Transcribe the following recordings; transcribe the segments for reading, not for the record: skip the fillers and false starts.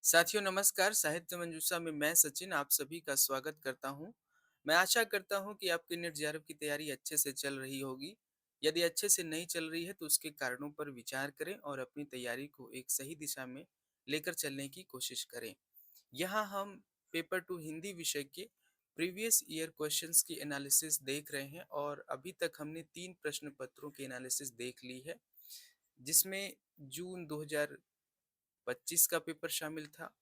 साथियों नमस्कार। साहित्य मंजूषा में मैं सचिन आप सभी का स्वागत करता हूं। मैं आशा करता हूं कि आपकी नीट जेआरएफ की तैयारी अच्छे से चल रही होगी। यदि अच्छे से नहीं चल रही है तो उसके कारणों पर विचार करें और अपनी तैयारी को एक सही दिशा में लेकर चलने की कोशिश करें। यहाँ हम पेपर टू हिंदी विषय के प्रीवियस ईयर क्वेश्चंस की एनालिसिस देख रहे हैं और अभी तक हमने 3 प्रश्न पत्रों की एनालिसिस देख ली है, जिसमें जून 2025 का पेपर शामिल था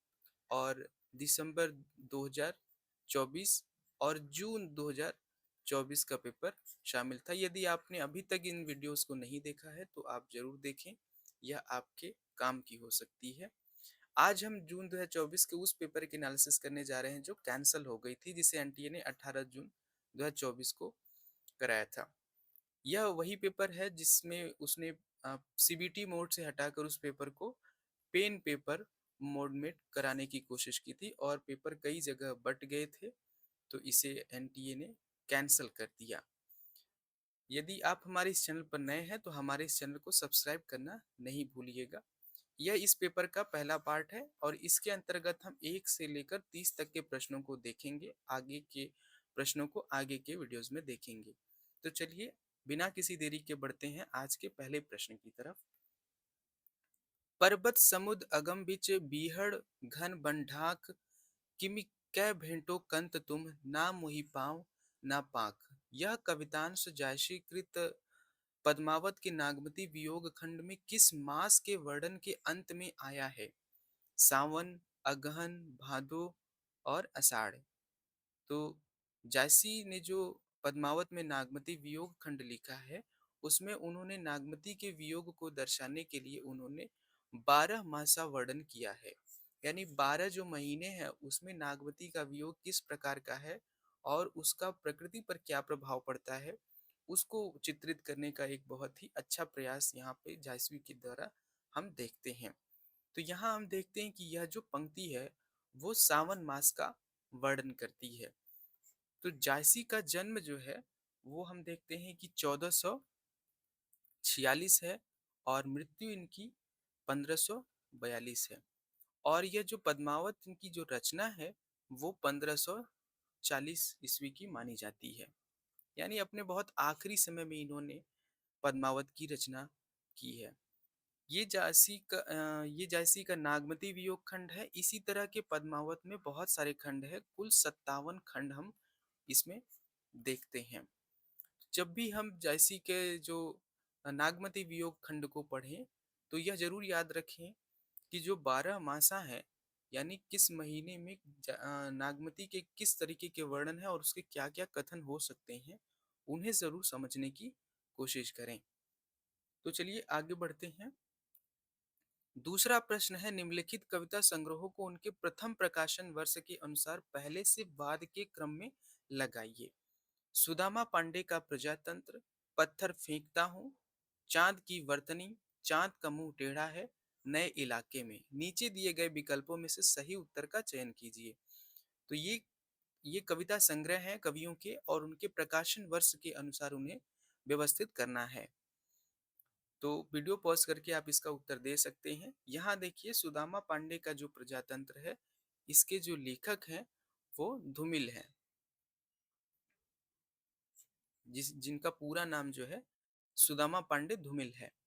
और दिसंबर 2024 और जून 2024 का पेपर शामिल था। यदि आपने अभी तक इन वीडियोस को नहीं देखा है तो आप जरूर देखें, यह आपके काम की हो सकती है। आज हम जून 2024 के उस पेपर की एनालिसिस करने जा रहे हैं जो कैंसिल हो गई थी, जिसे एनटीए ने 18 जून 2024 को कराया था। यह वही पेपर है जिसमें उसने सीबीटी मोड से हटाकर उस पेपर को पेन पेपर मोड में कराने की कोशिश की थी और पेपर कई जगह बट गए थे, तो इसे एनटीए ने कैंसिल कर दिया। यदि आप हमारे इस चैनल पर नए हैं तो हमारे इस चैनल को सब्सक्राइब करना नहीं भूलिएगा। यह इस पेपर का पहला पार्ट है और इसके अंतर्गत हम 1 से लेकर 30 तक के प्रश्नों को देखेंगे। आगे के प्रश्नों को आगे के वीडियोस में देखेंगे। तो चलिए बिना किसी देरी के बढ़ते हैं आज के पहले प्रश्न की तरफ। पर्वत समुद अगम बिच बीहड़ घन बंढाक किमि कै भेंटो कंत तुम ना मोहि पाँव ना पाख। यह कवितांश जायसी कृत पद्मावत के नागमती वियोग खंड में किस मास के वर्णन के अंत में आया है? सावन, अगहन, भादो और आषाढ़। तो जायसी ने जो पद्मावत में नागमती वियोग खंड लिखा है, उसमें उन्होंने नागमती के वियोग को दर्शाने के लिए उन्होंने 12 मासा वर्णन किया है। यानी 12 जो महीने हैं उसमें नागमती का वियोग किस प्रकार का है और उसका प्रकृति पर क्या प्रभाव पड़ता है, उसको चित्रित करने का एक बहुत ही अच्छा प्रयास यहाँ पे जायसवी के द्वारा हम देखते हैं। तो यहाँ हम देखते हैं कि यह जो पंक्ति है वो सावन मास का वर्णन करती है। तो जायसी का जन्म जो है वो हम देखते हैं कि 1446 है और मृत्यु इनकी 1542 है। और यह जो पद्मावत इनकी जो रचना है वो 1540 ईस्वी की मानी जाती है। यानी अपने बहुत आखिरी समय में इन्होंने पद्मावत की रचना की है। ये जायसी का नागमती वियोग खंड है। इसी तरह के पद्मावत में बहुत सारे खंड है, कुल 57 खंड हम इसमें देखते हैं। जब भी हम जायसी के जो नागमती वियोग खंड को पढ़ें तो यह जरूर याद रखें कि जो 12 मासा है, यानी किस महीने में नागमती के किस तरीके के वर्णन है और उसके क्या क्या कथन हो सकते हैं, उन्हें जरूर समझने की कोशिश करें। तो चलिए आगे बढ़ते हैं। दूसरा प्रश्न है, निम्नलिखित कविता संग्रहों को उनके प्रथम प्रकाशन वर्ष के अनुसार पहले से बाद के क्रम में लगाइए। सुदामा पांडे का प्रजातंत्र, पत्थर फेंकता हूँ, चांद की वर्तनी, चांद का मुंह टेढ़ा है, नए इलाके में। नीचे दिए गए विकल्पों में से सही उत्तर का चयन कीजिए। तो ये कविता संग्रह हैं कवियों के और उनके प्रकाशन वर्ष के अनुसार उन्हें व्यवस्थित करना है। तो वीडियो पॉज करके आप इसका उत्तर दे सकते हैं। यहाँ देखिए सुदामा पांडे का जो प्रजातंत्र है, इसके जो लेखक हैं वो धूमिल हैं, जिनका पूरा नाम जो है सुदामा पांडे धूमिल है।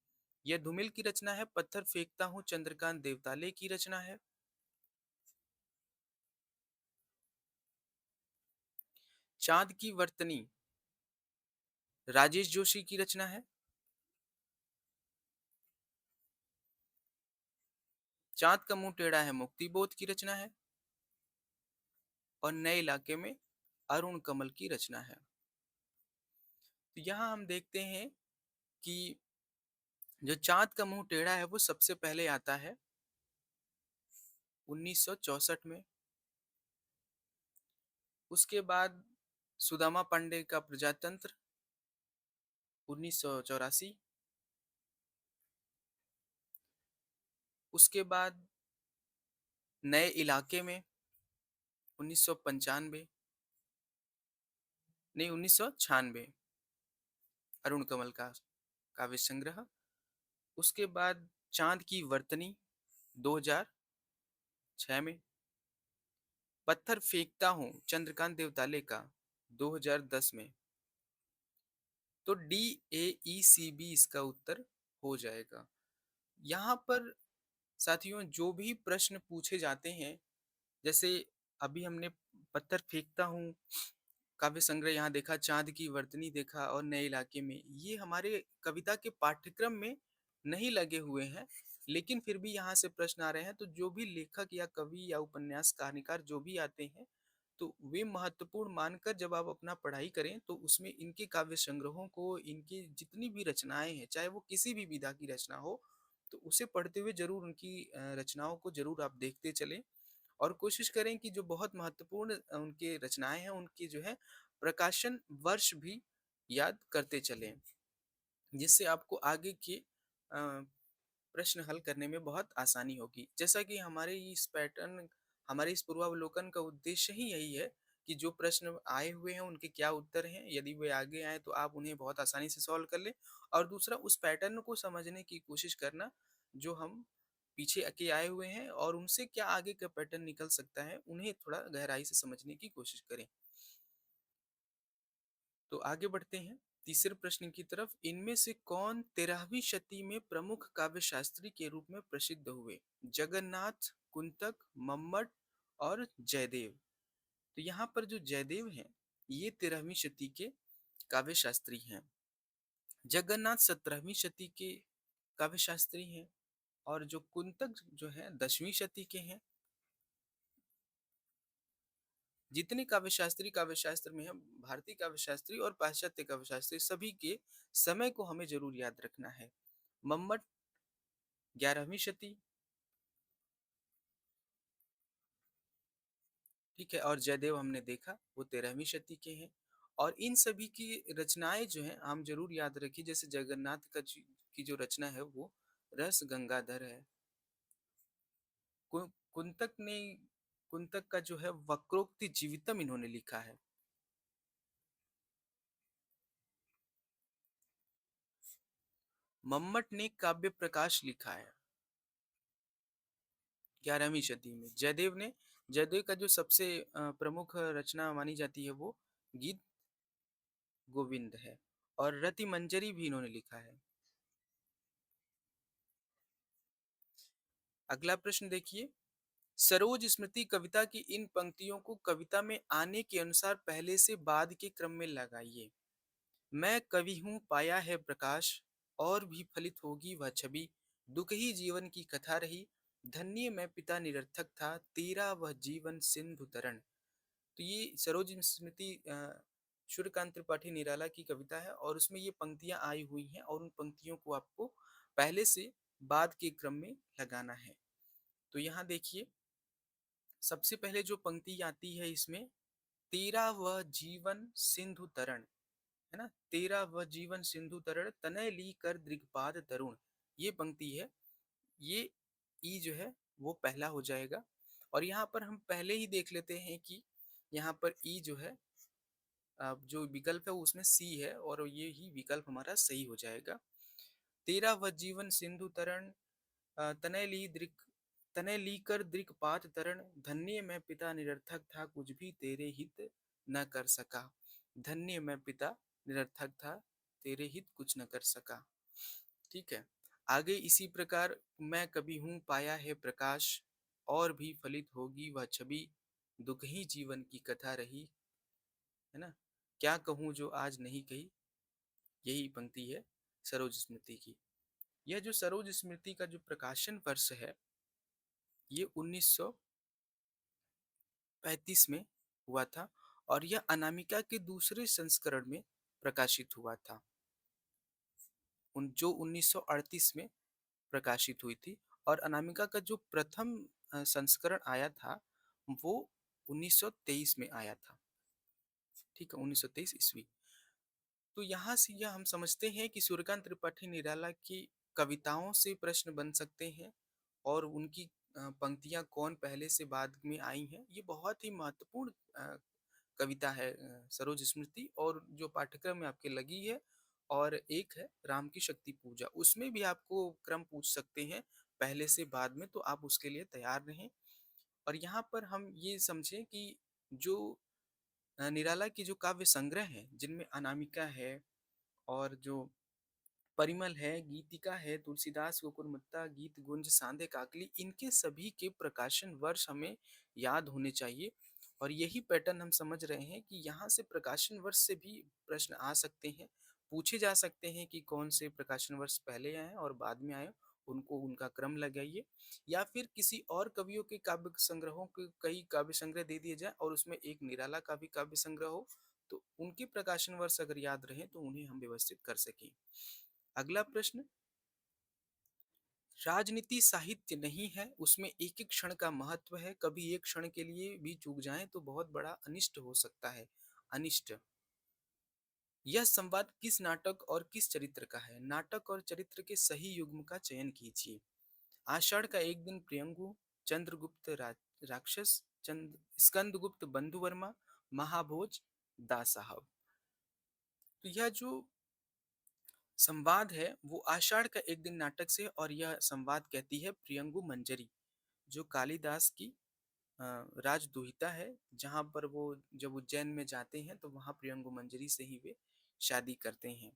यह धूमिल की रचना है। पत्थर फेंकता हूँ चंद्रकांत देवताले की रचना है। चांद की वर्तनी राजेश जोशी की रचना है। चांद का मुंह टेढ़ा है मुक्ति बोध की रचना है। और नए इलाके में अरुण कमल की रचना है। तो यहाँ हम देखते हैं कि जो चांद का मुंह टेढ़ा है वो सबसे पहले आता है 1964 में। उसके बाद सुदामा पांडे का प्रजातंत्र 1984। उसके बाद नए इलाके में 1995, नहीं 1996, अरुण कमल का काव्य संग्रह। उसके बाद चांद की वर्तनी 2000 6 में पत्थर फेंकता हूँ चंद्रकांत देवताले का 2010 में। तो D A E C B इसका उत्तर हो जाएगा। यहाँ पर साथियों जो भी प्रश्न पूछे जाते हैं, जैसे अभी हमने पत्थर फेंकता हूँ काव्य संग्रह यहाँ देखा, चाँद की वर्तनी देखा और नए इलाके में, ये हमारे कविता के पाठ्यक्रम में नहीं लगे हुए हैं, लेकिन फिर भी यहाँ से प्रश्न आ रहे हैं। तो जो भी लेखक या कवि या उपन्यास कहानीकार जो भी आते हैं, तो वे महत्वपूर्ण मानकर जब आप अपना पढ़ाई करें तो उसमें इनके काव्य संग्रहों को, इनकी जितनी भी रचनाएं हैं, चाहे वो किसी भी विधा की रचना हो, तो उसे पढ़ते हुए जरूर उनकी रचनाओं को जरूर आप देखते चलें और कोशिश करें कि जो बहुत महत्वपूर्ण उनके रचनाएं हैं उनकी जो है प्रकाशन वर्ष भी याद करते चलें, जिससे आपको आगे के प्रश्न हल करने में बहुत आसानी होगी। जैसा कि हमारे इस पूर्वावलोकन का उद्देश्य ही यही है कि जो प्रश्न आए हुए हैं उनके क्या उत्तर हैं, यदि वे आगे आए तो आप उन्हें बहुत आसानी से सॉल्व कर लें। और दूसरा उस पैटर्न को समझने की कोशिश करना जो हम पीछे के आए हुए हैं और उनसे क्या आगे का पैटर्न निकल सकता है, उन्हें थोड़ा गहराई से समझने की कोशिश करें। तो आगे बढ़ते हैं तीसरे प्रश्न की तरफ। इनमें से कौन 13वीं शती में प्रमुख काव्य शास्त्री के रूप में प्रसिद्ध हुए? जगन्नाथ, कुंतक, मम्मट और जयदेव। तो यहाँ पर जो जयदेव हैं ये 13वीं शती के काव्य शास्त्री हैं। जगन्नाथ 17वीं शती के काव्य शास्त्री हैं और जो कुंतक जो है 10वीं शती के हैं। जितने काव्य शास्त्र में है, भारतीय काव्य शास्त्री और पाश्चात्य काव्य शास्त्री, सभी के समय को हमें जरूर याद रखना है। मम्मट 11वीं शती, ठीक है, और जयदेव हमने देखा वो 13वीं शती के हैं। और इन सभी की रचनाएं जो हैं हम जरूर याद रखिए। जैसे जगन्नाथ की जो रचना है वो रस गंगाधर है। कुंतक ने, कुंतक का जो है वक्रोक्ति जीवितम इन्होंने लिखा है। मम्मट ने काव्य प्रकाश लिखा है 11वीं शती में। जयदेव का जो सबसे प्रमुख रचना मानी जाती है वो गीत गोविंद है। और रति मंजरी भी इन्होंने लिखा है। अगला प्रश्न देखिए, सरोज स्मृति कविता की इन पंक्तियों को कविता में आने के अनुसार पहले से बाद के क्रम में लगाइए। मैं कवि हूँ पाया है प्रकाश, और भी फलित होगी वह छवि, दुख ही जीवन की कथा रही, धन्य मैं पिता निरर्थक था, तेरा वह जीवन सिंधु तरन। तो ये सरोज स्मृति सूर्यकांत त्रिपाठी निराला की कविता है और उसमें ये पंक्तियां आई हुई हैं और उन पंक्तियों को आपको पहले से बाद के क्रम में लगाना है। तो यहाँ देखिए, सबसे पहले जो पंक्ति आती है इसमें, तेरा वह जीवन सिंधु तरण, है ना, तेरा वह जीवन सिंधु तरण तनय ली कर दृगपाद तरुण, ये पंक्ति है। ये ई जो है वो पहला हो जाएगा। और यहाँ पर हम पहले ही देख लेते हैं कि यहाँ पर ई जो है, जो विकल्प है उसमें सी है और ये ही विकल्प हमारा सही हो जाएगा। तेरा वह जीवन सिंधु तरण, तनय ली दृक तनय ली कर दृक्पात तरण, धन्य मैं पिता निरर्थक था कुछ भी तेरे हित न कर सका। धन्य मैं पिता निरर्थक था तेरे हित कुछ न कर सका। ठीक है, आगे इसी प्रकार, मैं कभी हूँ पाया है प्रकाश, और भी फलित होगी वह छवि, दुख ही जीवन की कथा रही, है ना, क्या कहूँ जो आज नहीं कही, यही पंक्ति है सरोज स्मृति की। यह जो सरोज स्मृति का जो प्रकाशन वर्ष है ये 1935 में हुआ था और यह अनामिका के दूसरे संस्करण में प्रकाशित हुआ था, जो 1938 में प्रकाशित हुई थी। और अनामिका का जो प्रथम संस्करण आया था वो 1923 में आया था। ठीक है, 1923 ईस्वी। तो यहाँ से यह हम समझते हैं कि सूर्यकांत त्रिपाठी निराला की कविताओं से प्रश्न बन सकते हैं और उनकी पंक्तियां कौन पहले से बाद में आई हैं, ये बहुत ही महत्वपूर्ण कविता है सरोज स्मृति, और जो पाठ्यक्रम में आपके लगी है। और एक है राम की शक्ति पूजा, उसमें भी आपको क्रम पूछ सकते हैं पहले से बाद में, तो आप उसके लिए तैयार रहें। और यहाँ पर हम ये समझें कि जो निराला की जो काव्य संग्रह हैं, जिनमें अनामिका है और जो परिमल है, गीतिका है, तुलसीदास, कुकुरमुत्ता, गीत गुंज, सांधे काकली, इनके सभी के प्रकाशन वर्ष हमें याद होने चाहिए। और यही पैटर्न हम समझ रहे हैं कि यहाँ से प्रकाशन वर्ष से भी प्रश्न आ सकते हैं, पूछे जा सकते हैं कि कौन से प्रकाशन वर्ष पहले आए और बाद में आए, उनको उनका क्रम लगाइए। या फिर किसी और कवियों के काव्य संग्रहों के कई काव्य संग्रह दे दिए जाए और उसमें एक निराला का भी काव्य संग्रह हो, तो उनके प्रकाशन वर्ष अगर याद रहे तो उन्हें हम व्यवस्थित कर सकें। अगला प्रश्न, राजनीति साहित्य नहीं है, उसमें एक एक क्षण का महत्व है, कभी एक क्षण के लिए भी चूक जाएं तो बहुत बड़ा अनिष्ट हो सकता है। अनिष्ट। यह संवाद किस नाटक और किस चरित्र का है? नाटक और चरित्र के सही युग्म का चयन कीजिए। आषाढ़ का एक दिन प्रियंगु, चंद्रगुप्त राक्षस, चंद स्कंदगुप्त बंधुवर्मा, महाभोज, दास साहब। तो यह जो संवाद है वो आषाढ़ का एक दिन नाटक से, और यह संवाद कहती है प्रियंगु मंजरी, जो कालिदास की अ, राजदुहिता है, जहाँ पर वो जब उज्जैन में जाते हैं तो वहाँ प्रियंगु मंजरी से ही वे शादी करते हैं।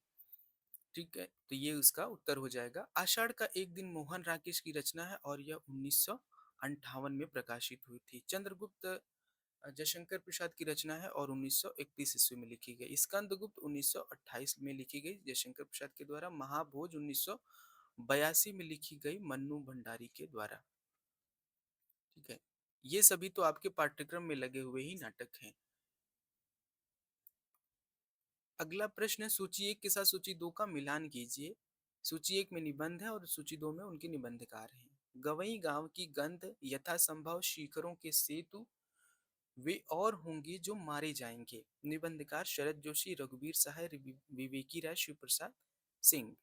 ठीक है, तो ये उसका उत्तर हो जाएगा। आषाढ़ का एक दिन मोहन राकेश की रचना है और यह 1958 में प्रकाशित हुई थी। चंद्रगुप्त जयशंकर प्रसाद की रचना है और 1931 ईस्वी में लिखी गई। स्कंदगुप्त 1928 में लिखी गई जयशंकर प्रसाद के द्वारा। महाभोज 1982 में लिखी गई मन्नू भंडारी के द्वारा। ठीक है, ये सभी तो आपके पाठ्यक्रम में लगे हुए ही नाटक हैं। अगला प्रश्न है, सूची एक के साथ सूची दो का मिलान कीजिए। सूची एक में निबंध है और सूची दो में उनके निबंधकार हैं। गवई गांव की गंध, यथा संभव शिखरों के सेतु, वे और होंगे जो मारे जाएंगे। निबंधकार शरद जोशी, रघुवीर सहाय, विवेकी राय, शिव प्रसाद सिंह।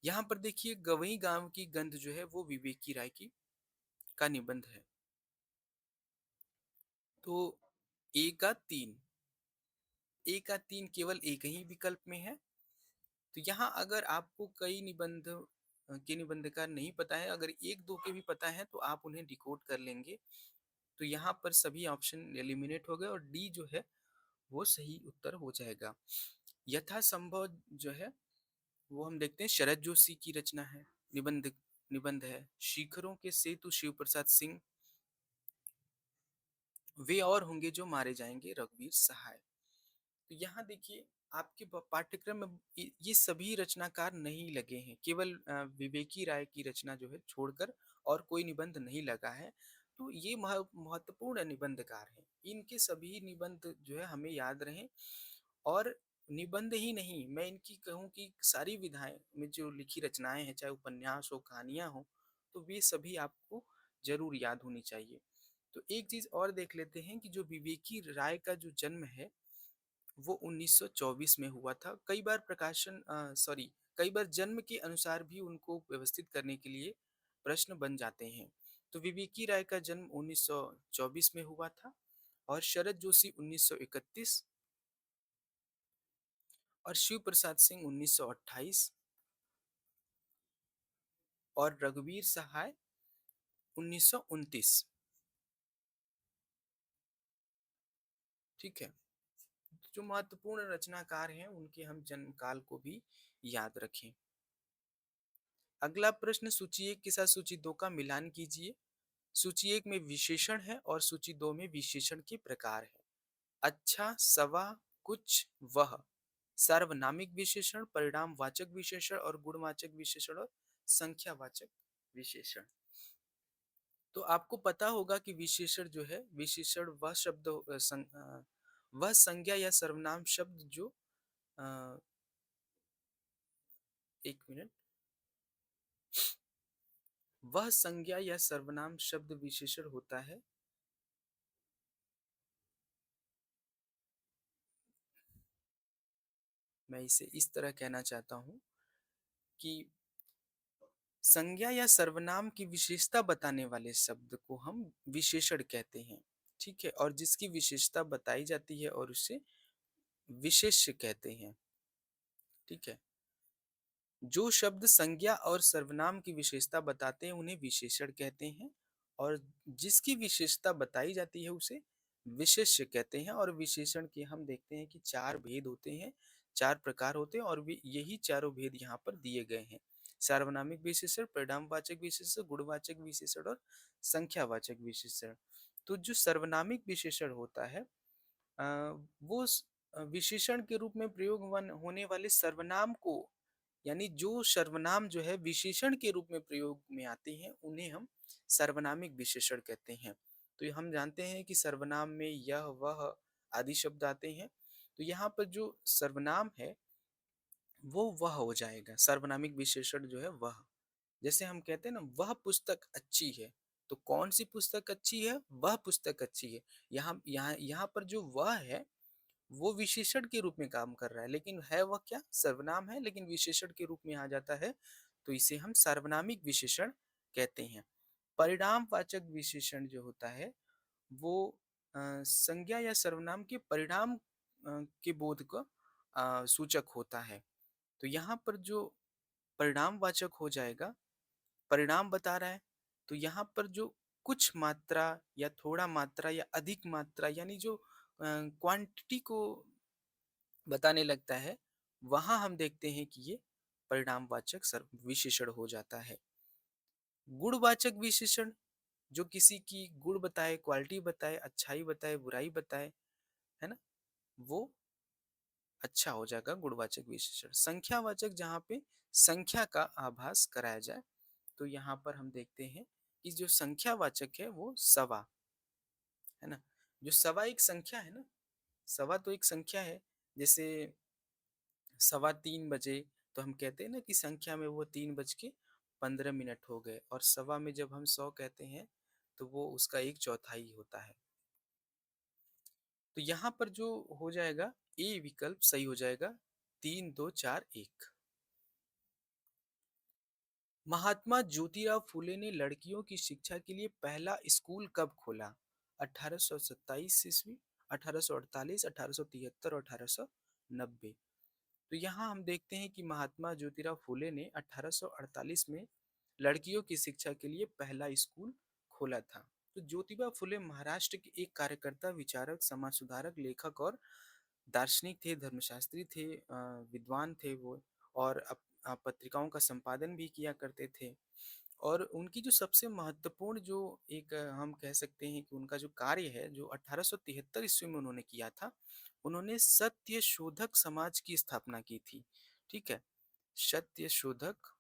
यहाँ पर देखिए गवई गांव की गंध जो है वो विवेकी राय की का निबंध है। तो ए का तीन, ए का तीन केवल एक ही विकल्प में है। तो यहाँ अगर आपको कई निबंध के निबंधकार नहीं पता है, अगर एक दो के भी पता है तो आप उन्हें डिकोड कर लेंगे। तो यहाँ पर सभी ऑप्शन एलिमिनेट हो गए और डी जो है वो सही उत्तर हो जाएगा। यथा संभव जो है वो हम देखते हैं शरद जोशी की रचना है, निबंध निबंध है। शिखरों के सेतु शिव प्रसाद सिंह, वे और होंगे जो मारे जाएंगे रघुवीर सहाय। तो यहाँ देखिए आपके पाठ्यक्रम में ये सभी रचनाकार नहीं लगे हैं, केवल विवेकी राय की रचना जो है छोड़कर और कोई निबंध नहीं लगा है। तो ये महत्वपूर्ण निबंधकार हैं, इनके सभी निबंध जो है हमें याद रहें। और निबंध ही नहीं, मैं इनकी कहूँ कि सारी विधाएं में जो लिखी रचनाएं हैं, चाहे उपन्यास हो, कहानियां हो, तो वे सभी आपको जरूर याद होनी चाहिए। तो एक चीज और देख लेते हैं कि जो विवेकी राय का जो जन्म है वो 1924 में हुआ था। कई बार कई बार जन्म के अनुसार भी उनको व्यवस्थित करने के लिए प्रश्न बन जाते हैं। तो विवेकी राय का जन्म 1924 में हुआ था और शरद जोशी 1931 और शिव प्रसाद सिंह 1928 और रघुवीर सहाय 1929। ठीक है, जो महत्वपूर्ण रचनाकार हैं उनके हम जन्म काल को भी याद रखें। अगला प्रश्न, सूची एक के साथ सूची दो का मिलान कीजिए। सूची एक में विशेषण है और सूची दो में विशेषण के प्रकार है। अच्छा, सवा, कुछ, वह। सार्वनामिक विशेषण, परिणामवाचक विशेषण और गुणवाचक विशेषण और संख्यावाचक विशेषण। तो आपको पता होगा कि विशेषण जो है, विशेषण वह शब्द वह संज्ञा या सर्वनाम शब्द जो अ, एक मिनट, वह संज्ञा या सर्वनाम शब्द विशेषण होता है। मैं इसे इस तरह कहना चाहता हूँ कि संज्ञा या सर्वनाम की विशेषता बताने वाले शब्द को हम विशेषण कहते हैं। ठीक है, और जिसकी विशेषता बताई जाती है और उसे विशेष्य कहते हैं। ठीक है, जो शब्द संज्ञा और सर्वनाम की विशेषता बताते हैं उन्हें विशेषण कहते हैं, और जिसकी विशेषता बताई जाती है उसे विशेष्य कहते हैं। और विशेषण के हम देखते हैं कि 4 भेद होते हैं, 4 प्रकार होते हैं और वे यही चारों भेद यहाँ पर दिए गए हैं। सार्वनामिक विशेषण, परिणामवाचक विशेषण, गुणवाचक विशेषण और संख्यावाचक विशेषण। तो जो सर्वनामिक विशेषण होता है अ, वो विशेषण के रूप में प्रयोग होने वाले सर्वनाम को, यानी जो सर्वनाम जो है विशेषण के रूप में प्रयोग में आते हैं उन्हें हम सर्वनामिक विशेषण कहते हैं। तो ये हम जानते हैं कि सर्वनाम में यह वह आदि शब्द आते हैं। तो यहाँ पर जो सर्वनाम है वो वह हो जाएगा, सर्वनामिक विशेषण जो है वह। जैसे हम कहते हैं ना वह पुस्तक अच्छी है, तो कौन सी पुस्तक अच्छी है? वह पुस्तक अच्छी है। यहाँ यहाँ यहाँ पर जो वह है वो विशेषण के रूप में काम कर रहा है, लेकिन है वह क्या? सर्वनाम है लेकिन विशेषण के रूप में आ जाता है, तो इसे हम सार्वनामिक विशेषण कहते हैं। परिणामवाचक विशेषण जो होता है वो संज्ञा या सर्वनाम के परिणाम के बोध का सूचक होता है। तो यहाँ पर जो परिणामवाचक हो जाएगा, परिणाम बता रहा है, तो यहाँ पर जो कुछ मात्रा या थोड़ा मात्रा या अधिक मात्रा यानी जो क्वांटिटी को बताने लगता है, वहाँ हम देखते हैं कि ये परिणामवाचक विशेषण हो जाता है। गुणवाचक विशेषण जो किसी की गुण बताए, क्वालिटी बताए, अच्छाई बताए, बुराई बताए, है ना? वो अच्छा हो जाएगा गुणवाचक विशेषण। संख्यावाचक जहाँ पे संख्या का आभास कराया जाए, तो यहाँ पर हम देखते हैं कि जो संख्यावाचक है वो सवा, है ना? जो सवा एक संख्या है ना, सवा तो एक संख्या है। जैसे 3:15 बजे, तो हम कहते हैं ना कि संख्या में वो 3:15 हो गए, और सवा में जब हम 100 कहते हैं तो वो उसका एक चौथाई होता है। तो यहाँ पर जो हो जाएगा, ए विकल्प सही हो जाएगा, 3 2 4 1। महात्मा ज्योतिराव फुले ने लड़कियों की शिक्षा के लिए पहला स्कूल कब खोला? 1827 ईस्वी, 1848, 1873 और 1890। तो यहाँ हम देखते हैं कि महात्मा ज्योतिराव फुले ने 1848 में लड़कियों की शिक्षा के लिए पहला स्कूल खोला था। तो ज्योतिबा फुले महाराष्ट्र के एक कार्यकर्ता, विचारक, समाज सुधारक, लेखक और दार्शनिक थे, धर्मशास्त्री थे, विद्वान थे वो। और पत्रिकाओं का संपादन भी किया करते थे। और उनकी जो सबसे महत्वपूर्ण जो एक हम कह सकते हैं कि उनका जो कार्य है जो 1873 ईस्वी में उन्होंने किया था, उन्होंने सत्य शोधक समाज की स्थापना की थी। ठीक है, सत्य शोधक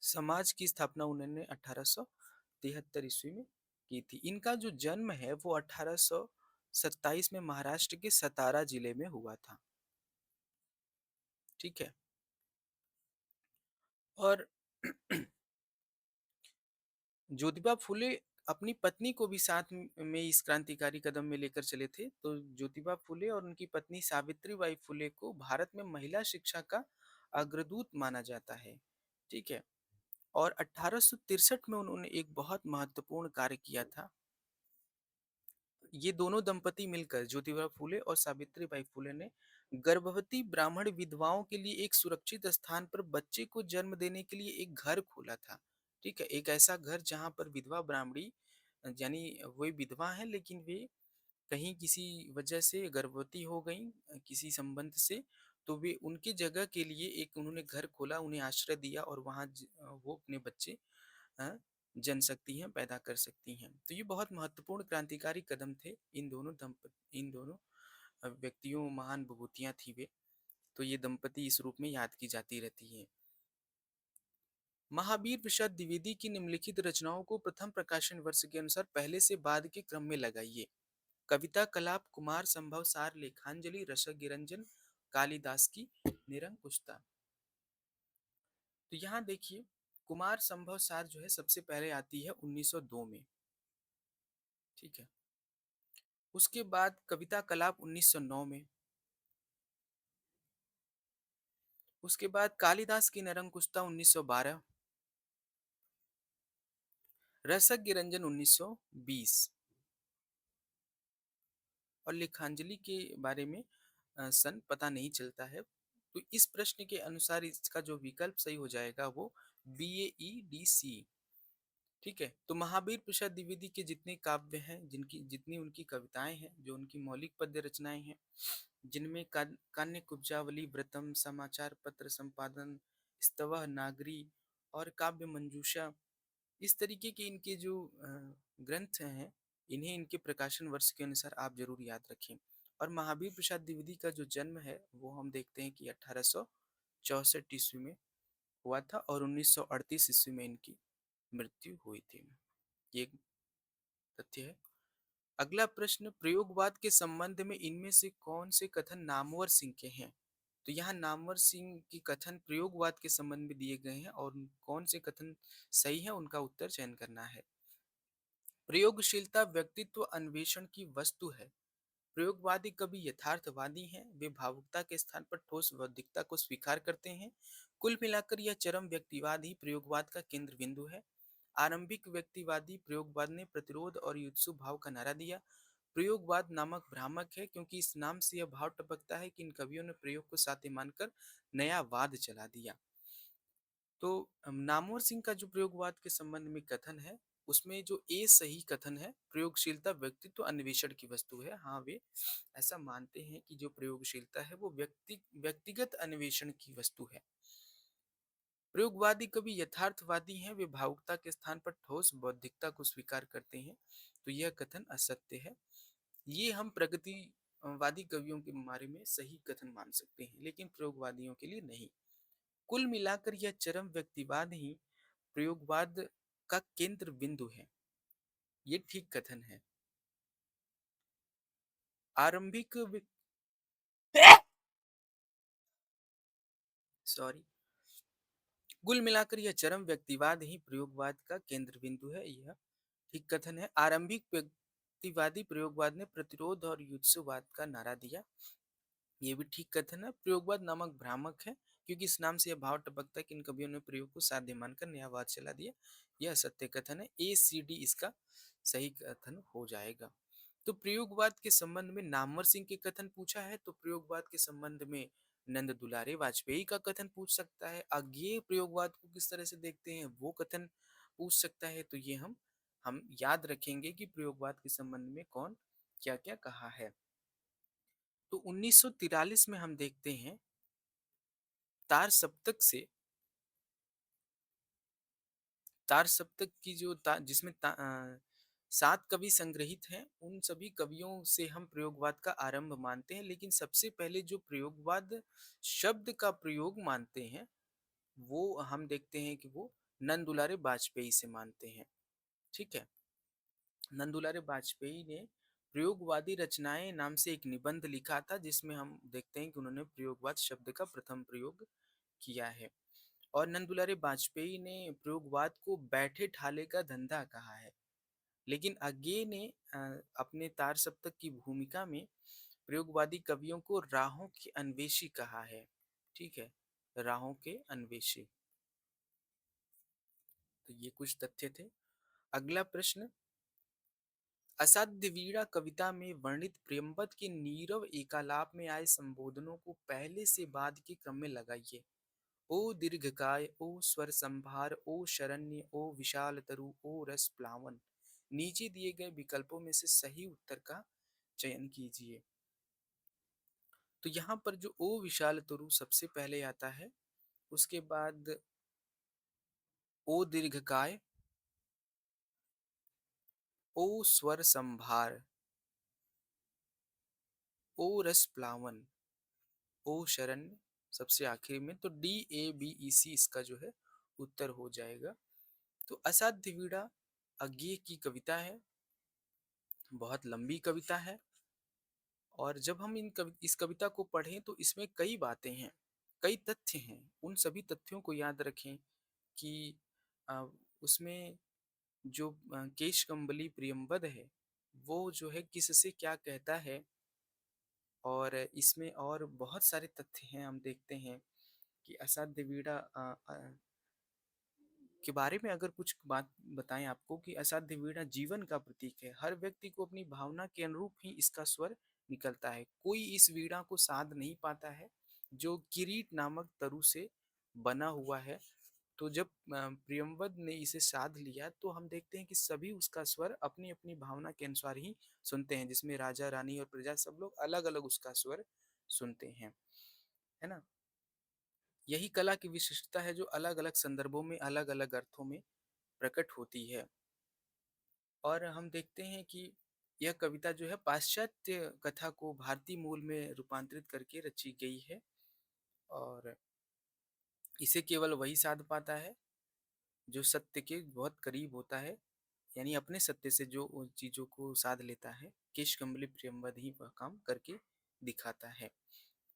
समाज की स्थापना उन्होंने 1873 ईस्वी में की थी। इनका जो जन्म है वो 1827 में महाराष्ट्र के सतारा जिले में हुआ था। ठीक है। और ज्योतिबा फुले अपनी पत्नी को भी साथ में इस क्रांतिकारी कदम में लेकर चले थे। तो ज्योतिबा फुले और उनकी पत्नी सावित्रीबाई फुले को भारत में महिला शिक्षा का अग्रदूत माना जाता है। ठीक है। और 1863 में उन्होंने एक बहुत महत्वपूर्ण कार्य किया था। ये दोनों दंपति मिलकर, ज्योतिबा फुले और सावित्रीबाई फुले ने गर्भवती ब्राह्मण विधवाओं के लिए एक सुरक्षित स्थान पर बच्चे को जन्म देने के लिए एक घर खोला था। ठीक है, एक ऐसा घर जहां पर विधवा ब्राह्मणी, यानी वही विधवा है लेकिन वे कहीं किसी वजह से गर्भवती हो गई, किसी संबंध से, तो वे उनकी जगह के लिए एक उन्होंने घर खोला, उन्हें आश्रय दिया और वहाँ वो अपने बच्चे अ, जन सकती हैं, पैदा कर सकती हैं। तो ये बहुत महत्वपूर्ण क्रांतिकारी कदम थे। इन दोनों व्यक्तियों, महान विभूतियाँ थी वे। तो ये दंपति इस रूप में याद की जाती रहती है। महावीर प्रसाद द्विवेदी की निम्नलिखित रचनाओं को प्रथम प्रकाशन वर्ष के अनुसार पहले से बाद के क्रम में लगाइए। कविता कलाप, कुमार संभव सार, लेखांजलि, रसज्ञरंजन, कालिदास की निरंकुशता। तो यहाँ देखिए, कुमार संभव सार जो है सबसे पहले आती है 1902 में। ठीक है। उसके बाद कविता कलाप 1909 में। उसके बाद कालिदास की निरंकुशता 1912। रसज्ञरंजन 1920। और लेखांजलि के बारे में सन पता नहीं चलता है। तो इस प्रश्न के अनुसार इसका जो विकल्प सही हो जाएगा वो BAEDC। ठीक है? तो महावीर प्रसाद द्विवेदी के जितने काव्य हैं, जिनकी जितनी उनकी कविताएँ हैं, जो उनकी मौलिक पद्य रचनाएँ हैं, जिनमें कान्य कुब्जावली, व्रतम, समाचार पत्र संपादन, स्तवः नागरी और काव्य मंजूषा, इस तरीके के इनके जो ग्रंथ हैं, इन्हें इनके प्रकाशन वर्ष के अनुसार आप जरूर याद रखें। और महावीर प्रसाद द्विवेदी का जो जन्म है वो हम देखते हैं कि 1864 ईस्वी में हुआ था और 1938 ईस्वी में इनकी मृत्यु हुई थी। ये एक तथ्य है। अगला प्रश्न, प्रयोगवाद के संबंध में इनमें से कौन से कथन नामवर सिंह के हैं? तो यहाँ नामवर सिंह की कथन प्रयोगवाद के संबंध में दिए गए हैं और कौन से कथन सही है उनका उत्तर चयन करना है। प्रयोगशीलता व्यक्तित्व अन्वेषण की वस्तु है। प्रयोगवादी कवि यथार्थवादी हैं, वे भावुकता के स्थान पर ठोस बौद्धिकता को स्वीकार करते हैं। कुल मिलाकर यह चरम व्यक्तिवाद ही प्रयोगवाद का केंद्र बिंदु है। आरंभिक व्यक्तिवादी प्रयोगवाद ने प्रतिरोध और युत्सु भाव का नारा दिया। प्रयोगवाद नामक भ्रामक है क्योंकि इस नाम से यह भाव टपकता है कि इन कवियों ने प्रयोग को साध्य मानकर नया वाद चला दिया। तो नामवर सिंह का जो प्रयोगवाद के संबंध में कथन है, उसमें जो ए सही कथन है, प्रयोगशीलता व्यक्तित्व अन्वेषण की वस्तु है। हाँ, वे ऐसा मानते हैं कि जो प्रयोगशीलता है वो व्यक्तिगत अन्वेषण की वस्तु है। प्रयोगवादी कवि यथार्थवादी हैं, वे भावुकता के स्थान पर ठोस बौद्धिकता को स्वीकार करते हैं। तो यह कथन असत्य है। ये हम प्रगतिवादी कवियों के बारे में सही कथन मान सकते हैं, लेकिन प्रयोगवादियों के लिए नहीं। कुल मिलाकर यह चरम व्यक्तिवाद ही प्रयोगवाद का केंद्र बिंदु है। ये ठीक कथन है। आरंभिक सॉरी, कुल मिलाकर यह चरम व्यक्तिवाद ही प्रयोगवाद का केंद्र बिंदु है। यह ठीक कथन है। आरंभिक व्यक्तिवादी प्रयोगवाद ने प्रतिरोध और युत्सुवाद का नारा दिया। ये भी ठीक कथन है। प्रयोगवाद नामक भ्रामक है क्योंकि इस नाम से यह भाव टपकता है कि इन कवियों ने प्रयोग को साध्य मानकर नया वाद चला दिया। यह सत्य कथन है। ए सी डी इसका सही कथन हो जाएगा। तो प्रयोगवाद के संबंध में नामवर सिंह के कथन पूछा है, तो प्रयोगवाद के संबंध में नंद दुलारे वाजपेयी का कथन पूछ सकता है। अज्ञेय प्रयोगवाद को किस तरह से देखते हैं वो कथन पूछ सकता है। तो ये हम याद रखेंगे कि प्रयोगवाद के संबंध में कौन क्या क्या कहा है। तो 1943 में हम देखते हैं तार सप्तक से, तार सप्तक की जो जिसमें 7 कवि संग्रहित हैं, उन सभी कवियों से हम प्रयोगवाद का आरंभ मानते हैं। लेकिन सबसे पहले जो प्रयोगवाद शब्द का प्रयोग मानते हैं वो हम देखते हैं कि वो नंद दुलारे वाजपेयी से मानते हैं। ठीक है। नंद दुलारे वाजपेयी ने प्रयोगवादी रचनाएं नाम से एक निबंध लिखा था, जिसमें हम देखते हैं कि उन्होंने प्रयोगवाद शब्द का प्रथम प्रयोग किया है। और नंद दुलारे वाजपेयी ने प्रयोगवाद को बैठे ठाले का धंधा कहा है। लेकिन अज्ञे ने अ, अपने तार सप्तक की भूमिका में प्रयोगवादी कवियों को राहों के अन्वेषी कहा है। ठीक है, राहों के अन्वेषी। तो ये कुछ तथ्य थे। अगला प्रश्न, असाध्य वीणा कविता में वर्णित प्रेमपद के नीरव एकालाप में आए संबोधनों को पहले से बाद के क्रम में लगाइए। ओ दीर्घकाय, ओ स्वर संभार, ओ शरण्य, ओ विशाल तरु, ओ रस प्लावन। नीचे दिए गए विकल्पों में से सही उत्तर का चयन कीजिए। तो यहाँ पर जो ओ विशाल तरु सबसे पहले आता है, उसके बाद ओ दीर्घकाय, ओ स्वर संभार, ओ रस प्लावन, ओ शरण्य सबसे आखिर में। तो DABEC इसका जो है उत्तर हो जाएगा। तो असाध्य वीणा अज्ञेय की कविता है, बहुत लंबी कविता है। और जब हम इस कविता को पढ़ें तो इसमें कई बातें हैं, कई तथ्य हैं। उन सभी तथ्यों को याद रखें कि अ, उसमें जो केश कम्बली प्रियंवद है वो जो है किससे क्या कहता है। और इसमें और बहुत सारे तथ्य हैं। हम देखते हैं कि असाध्य वीणा के बारे में अगर कुछ बात बताएं आपको, कि असाध्य वीणा जीवन का प्रतीक है। हर व्यक्ति को अपनी भावना के अनुरूप ही इसका स्वर निकलता है। कोई इस वीणा को साध नहीं पाता है जो किरीट नामक तरु से बना हुआ है। तो जब प्रियंवद ने इसे साध लिया तो हम देखते हैं कि सभी उसका स्वर अपनी-अपनी भावना के अनुसार ही सुनते हैं, जिसमें राजा, रानी और प्रजा सब लोग अलग-अलग उसका स्वर सुनते हैं, है ना? यही कला की विशिष्टता है जो अलग-अलग संदर्भों में, अलग-अलग अर्थों में प्रकट होती है। और हम देखते हैं कि यह कविता जो है पाश्चात्य कथा को भारतीय मूल में रूपांतरित करके रची गई है और इसे केवल वही साध पाता है जो सत्य के बहुत करीब होता है, यानी अपने सत्य से जो उन चीज़ों को साध लेता है, केशकम्बली प्रियंवद ही वह काम करके दिखाता है।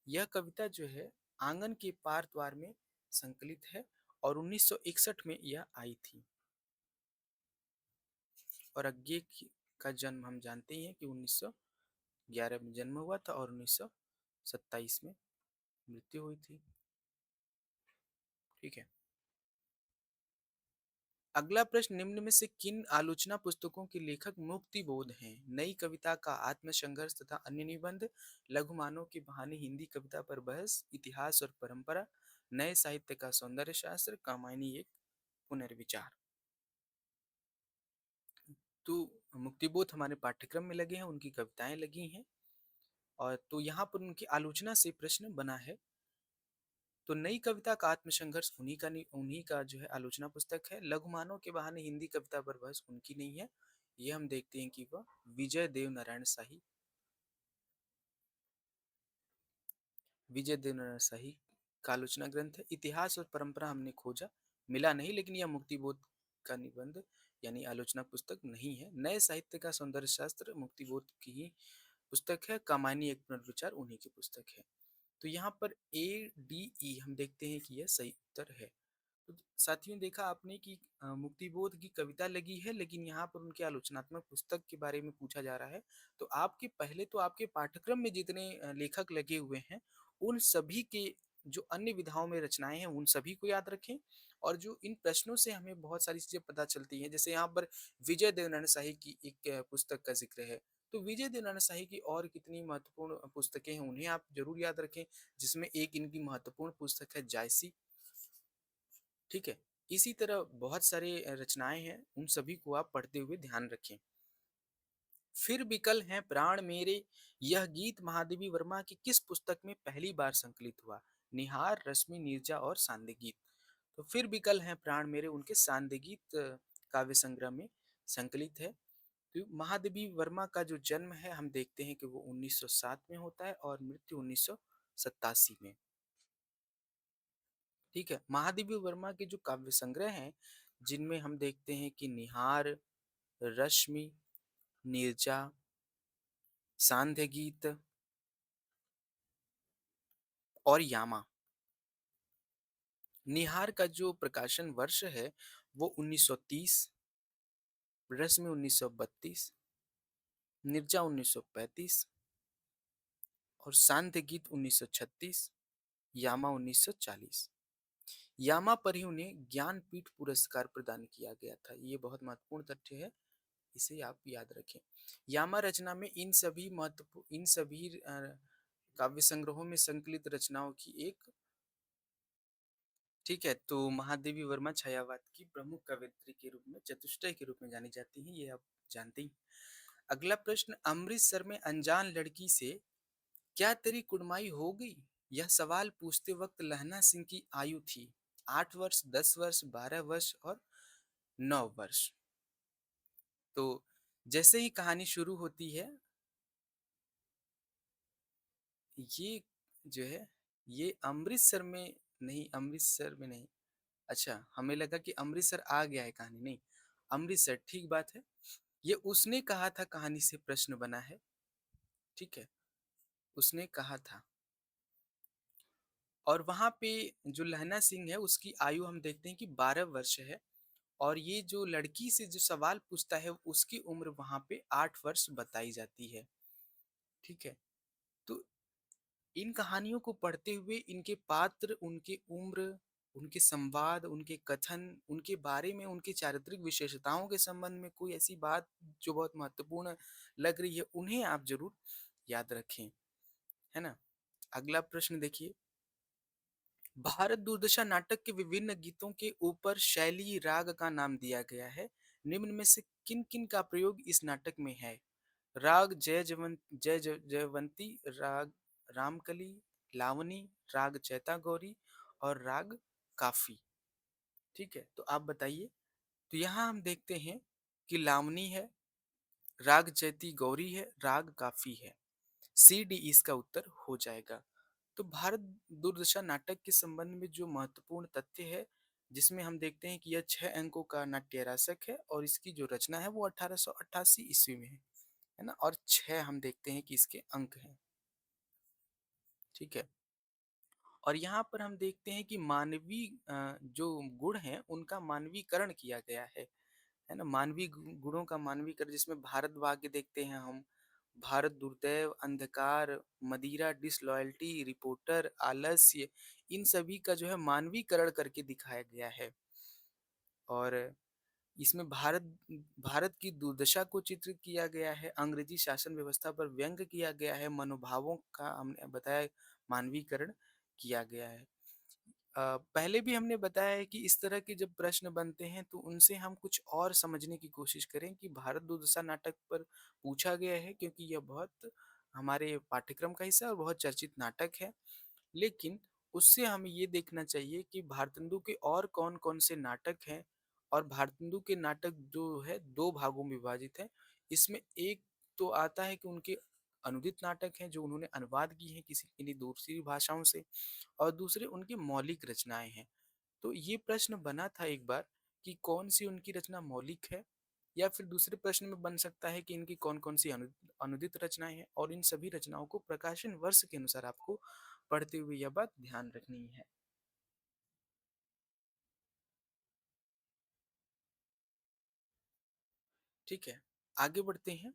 यह कविता जो है आंगन के पार द्वार में संकलित है और 1961 में यह आई थी और का जन्म हम जानते ही हैं कि 1911 में जन्म हुआ था और 1927 में मृत्यु हुई थी। ठीक है। अगला प्रश्न निम्न में से किन आलोचना पुस्तकों के लेखक मुक्तिबोध हैं? नई कविता का आत्मसंघर्ष तथा अन्य निबंध, लघुमानव की बहाने हिंदी कविता पर बहस, इतिहास और परंपरा, नए साहित्य का सौंदर्य शास्त्र, कामायनी एक पुनर्विचार। तो मुक्तिबोध हमारे पाठ्यक्रम में लगे हैं, उनकी कविताएं लगी हैं और तो यहाँ पर उनकी आलोचना से प्रश्न बना है। तो नई कविता का आत्मसंघर्ष उन्हीं का जो है आलोचना पुस्तक है। लघुमानव के बहाने हिंदी कविता पर बहस उनकी नहीं है। ये हम देखते हैं कि वह विजय देव नारायण शाही विजय देव नारायण शाही का आलोचना ग्रंथ है। इतिहास और परंपरा हमने खोजा, मिला नहीं, लेकिन यह मुक्तिबोध का निबंध यानी आलोचना पुस्तक नहीं है। नए साहित्य का सौंदर्य शास्त्र मुक्तिबोध की ही पुस्तक है। कामायनी एक पुनर्विचार उन्हीं की पुस्तक है। तो यहाँ पर ADE हम देखते हैं कि यह सही उत्तर है। तो साथियों देखा आपने कि मुक्तिबोध की कविता लगी है, लेकिन यहाँ पर उनके आलोचनात्मक पुस्तक के बारे में पूछा जा रहा है। तो आपके पहले तो आपके पाठ्यक्रम में जितने लेखक लगे हुए हैं उन सभी के जो अन्य विधाओं में रचनाएं हैं उन सभी को याद रखें। और जो इन प्रश्नों से हमें बहुत सारी चीजें पता चलती हैं, जैसे यहाँ पर विजय देवनारायण शाही की एक पुस्तक का जिक्र है, तो विजय देवनारायण शाही की और कितनी महत्वपूर्ण पुस्तकें हैं उन्हें आप जरूर याद रखें, जिसमें एक इनकी महत्वपूर्ण पुस्तक है जायसी। ठीक है। इसी तरह बहुत सारे रचनाएं हैं, उन सभी को आप पढ़ते हुए ध्यान रखें। फिर विकल हैं प्राण मेरे, यह गीत महादेवी वर्मा की किस पुस्तक में पहली बार संकलित हुआ? निहार, रश्मि, नीरजा और सांध्य गीत। तो फिर विकल हैं प्राण मेरे उनके सांध्य गीत काव्य संग्रह में संकलित है। तो महादेवी वर्मा का जो जन्म है हम देखते हैं कि वो 1907 में होता है और मृत्यु 1987 में। ठीक है। महादेवी वर्मा के जो काव्य संग्रह हैं जिनमें हम देखते हैं कि निहार, रश्मि, नीरजा, सांध्य गीत और यामा। निहार का जो प्रकाशन वर्ष है वो 1930, रश्मि 1932, नीरजा 1935 और सांध्य गीत 1936, यामा 1940। यामा पर ही उन्हें ज्ञानपीठ पुरस्कार प्रदान किया गया था। ये बहुत महत्वपूर्ण तथ्य है, इसे आप याद रखें। यामा रचना में इन सभी काव्य संग्रहों में संकलित रचनाओं की एक। ठीक है। तो महादेवी वर्मा छायावाद की प्रमुख कवयित्री के रूप में, चतुष्टय के रूप में जानी जाती हैं, ये आप जानते ही। अगला प्रश्न, अमृतसर में अनजान लड़की से क्या तेरी कुड़माई हो गई? यह सवाल पूछते वक्त लहना सिंह की आयु थी 8 वर्ष, 10 वर्ष, 12 वर्ष और 9 वर्ष। तो जैसे ही कहानी शुरू होती है, ये जो है ये अमृतसर में नहीं, अमृतसर में नहीं। अच्छा, हमें लगा कि अमृतसर आ गया है कहानी, नहीं, अमृतसर ठीक बात है। ये उसने कहा था कहानी से प्रश्न बना है। ठीक है। उसने कहा था और वहां पे जो लहना सिंह है उसकी आयु हम देखते हैं कि 12 वर्ष है और ये जो लड़की से जो सवाल पूछता है उसकी उम्र वहां पे 8 वर्ष बताई जाती है। ठीक है। तो इन कहानियों को पढ़ते हुए इनके पात्र, उनके उम्र, उनके संवाद, उनके कथन, उनके बारे में, उनकी चारित्रिक विशेषताओं के संबंध में कोई ऐसी बात जो बहुत महत्वपूर्ण लग रही है उन्हें आप जरूर याद रखें, है ना? अगला प्रश्न देखिए, भारत दुर्दशा नाटक के विभिन्न गीतों के ऊपर शैली राग का नाम दिया गया है। निम्न में से किन किन का प्रयोग इस नाटक में है? राग जयवंती, राग रामकली, लावनी, राग चैता गौरी और राग काफी। ठीक है, तो आप बताइए। तो यहाँ हम देखते हैं कि लावनी है, राग चैती गौरी है, राग काफी है। सी डी इसका उत्तर हो जाएगा। तो भारत दुर्दशा नाटक के संबंध में जो महत्वपूर्ण तथ्य है, जिसमें हम देखते हैं कि यह 6 अंकों का नाट्य रासक है और इसकी जो रचना है वो 1888 ईस्वी में है ना, और 6 हम देखते हैं कि इसके अंक हैं। ठीक है, और यहाँ पर हम देखते हैं कि मानवीय जो गुण हैं उनका मानवीकरण किया गया है ना, मानवीय गुणों का मानवीकरण, जिसमें भारत भाग्य देखते हैं हम, भारत दुर्दैव, अंधकार, मदिरा, डिसलॉयल्टी, रिपोर्टर, आलस्य, इन सभी का जो है मानवीकरण करके दिखाया गया है। और इसमें भारत भारत की दुर्दशा को चित्रित किया गया है, अंग्रेजी शासन व्यवस्था पर व्यंग किया गया है, मनोभावों का हमने बताया मानवीकरण किया गया है। पहले भी हमने बताया है कि इस तरह के जब प्रश्न बनते हैं तो उनसे हम कुछ और समझने की कोशिश करें कि भारत दुर्दशा नाटक पर पूछा गया है, क्योंकि यह बहुत हमारे पाठ्यक्रम का हिस्सा है और बहुत चर्चित नाटक है। लेकिन उससे हमें ये देखना चाहिए कि भारतेंदु के और कौन-कौन से नाटक हैं, और भारतेंदु के नाटक जो है 2 भागों में विभाजित है। इसमें एक तो आता है कि उनके अनुदित नाटक हैं जो उन्होंने अनुवाद की हैं किसी किन्हीं दूसरी भाषाओं से, और दूसरे उनकी मौलिक रचनाएँ हैं। तो ये प्रश्न बना था एक बार कि कौन-सी उनकी रचना मौलिक है, या फिर दूसरे प्रश्न में बन सकता है कि इनकी कौन-कौन सी अनुदित रचनाएँ हैं, और इन सभी रचनाओं को प्रकाशन वर्ष के अनुसार आपको पढ़ते हुए यह बात ध्यान रखनी है। ठीक है, आगे बढ़ते हैं।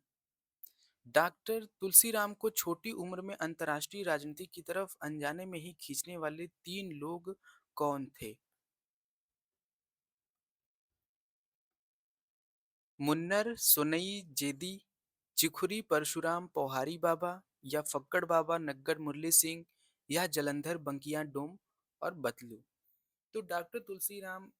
डॉक्टर तुलसीराम को छोटी उम्र में अंतर्राष्ट्रीय राजनीति की तरफ अनजाने में ही खींचने वाले 3 लोग कौन थे? मुन्नर सोनई जेदी, चिखुरी परशुराम पोहारी बाबा, या फक्कड़ बाबा नग्गर मुरली सिंह, या जलंधर बंकिया डोम और बतलू। तो डॉक्टर तुलसीराम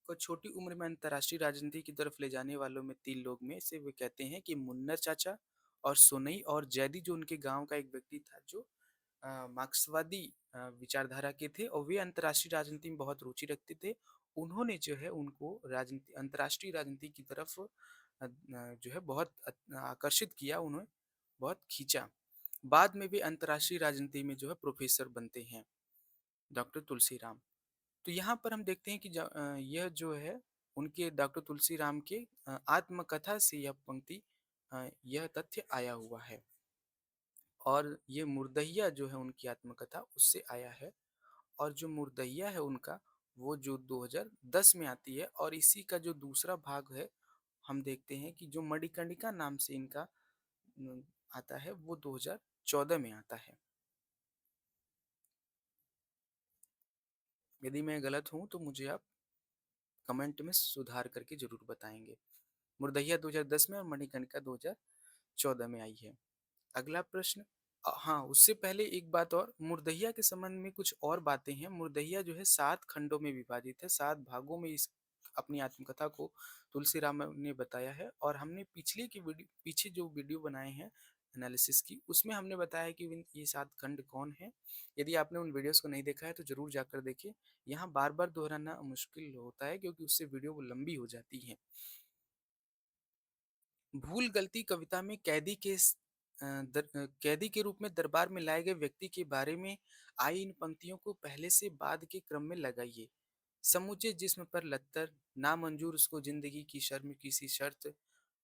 को छोटी उम्र में अंतर्राष्ट्रीय राजनीति की तरफ ले जाने वालों में 3 लोग में से वे कहते हैं कि मुन्नर चाचा और सोनई और जैदी, जो उनके गांव का एक व्यक्ति था जो मार्क्सवादी विचारधारा के थे, और वे अंतर्राष्ट्रीय राजनीति में बहुत रुचि रखते थे। उन्होंने जो है उनको राजनीति अंतर्राष्ट्रीय राजनीति की तरफ जो है बहुत आकर्षित किया, उन्हें बहुत खींचा। बाद में वे अंतर्राष्ट्रीय राजनीति में जो है प्रोफेसर बनते हैं, डॉक्टर तुलसीराम। तो यहाँ पर हम देखते हैं कि यह जो है उनके डॉक्टर तुलसीराम के आत्मकथा से यह पंक्ति, यह तथ्य आया हुआ है, और ये मुर्दहिया जो है उनकी आत्मकथा उससे आया है। और जो मुर्दहिया है उनका, वो जो 2010 में आती है, और इसी का जो दूसरा भाग है हम देखते हैं कि जो मणिकर्णिका नाम से इनका न, आता है, वो 2014 में आता है। यदि मैं गलत हूँ तो मुझे आप कमेंट में सुधार करके जरूर बताएंगे। मुर्दहिया 2010 में और मणिकर्णिका 2014 में आई है। अगला प्रश्न। हाँ, उससे पहले एक बात और, मुर्दहिया के संबंध में कुछ और बातें हैं। मुर्दहिया जो है 7 खंडों में विभाजित है, 7 भागों में इस अपनी आत्मकथा को तुलसीराम ने बताया है। और हमने पीछे जो वीडियो बनाए हैं एनालिसिस की, उसमें हमने बताया कि ये 7 खंड कौन है। यदि आपने उन वीडियोस को नहीं देखा है तो जरूर जाकर देखिए। यहाँ बार बार दोहराना मुश्किल होता है क्योंकि उससे वीडियो लंबी हो जाती है। भूल गलती कविता में कैदी के रूप में दरबार में लाए गए व्यक्ति के बारे में आई इन पंक्तियों को पहले से बाद के क्रम में लगाइए। समूचे जिस्म पर लत्तर, ना मंजूर उसको जिंदगी की शर्म किसी शर्त,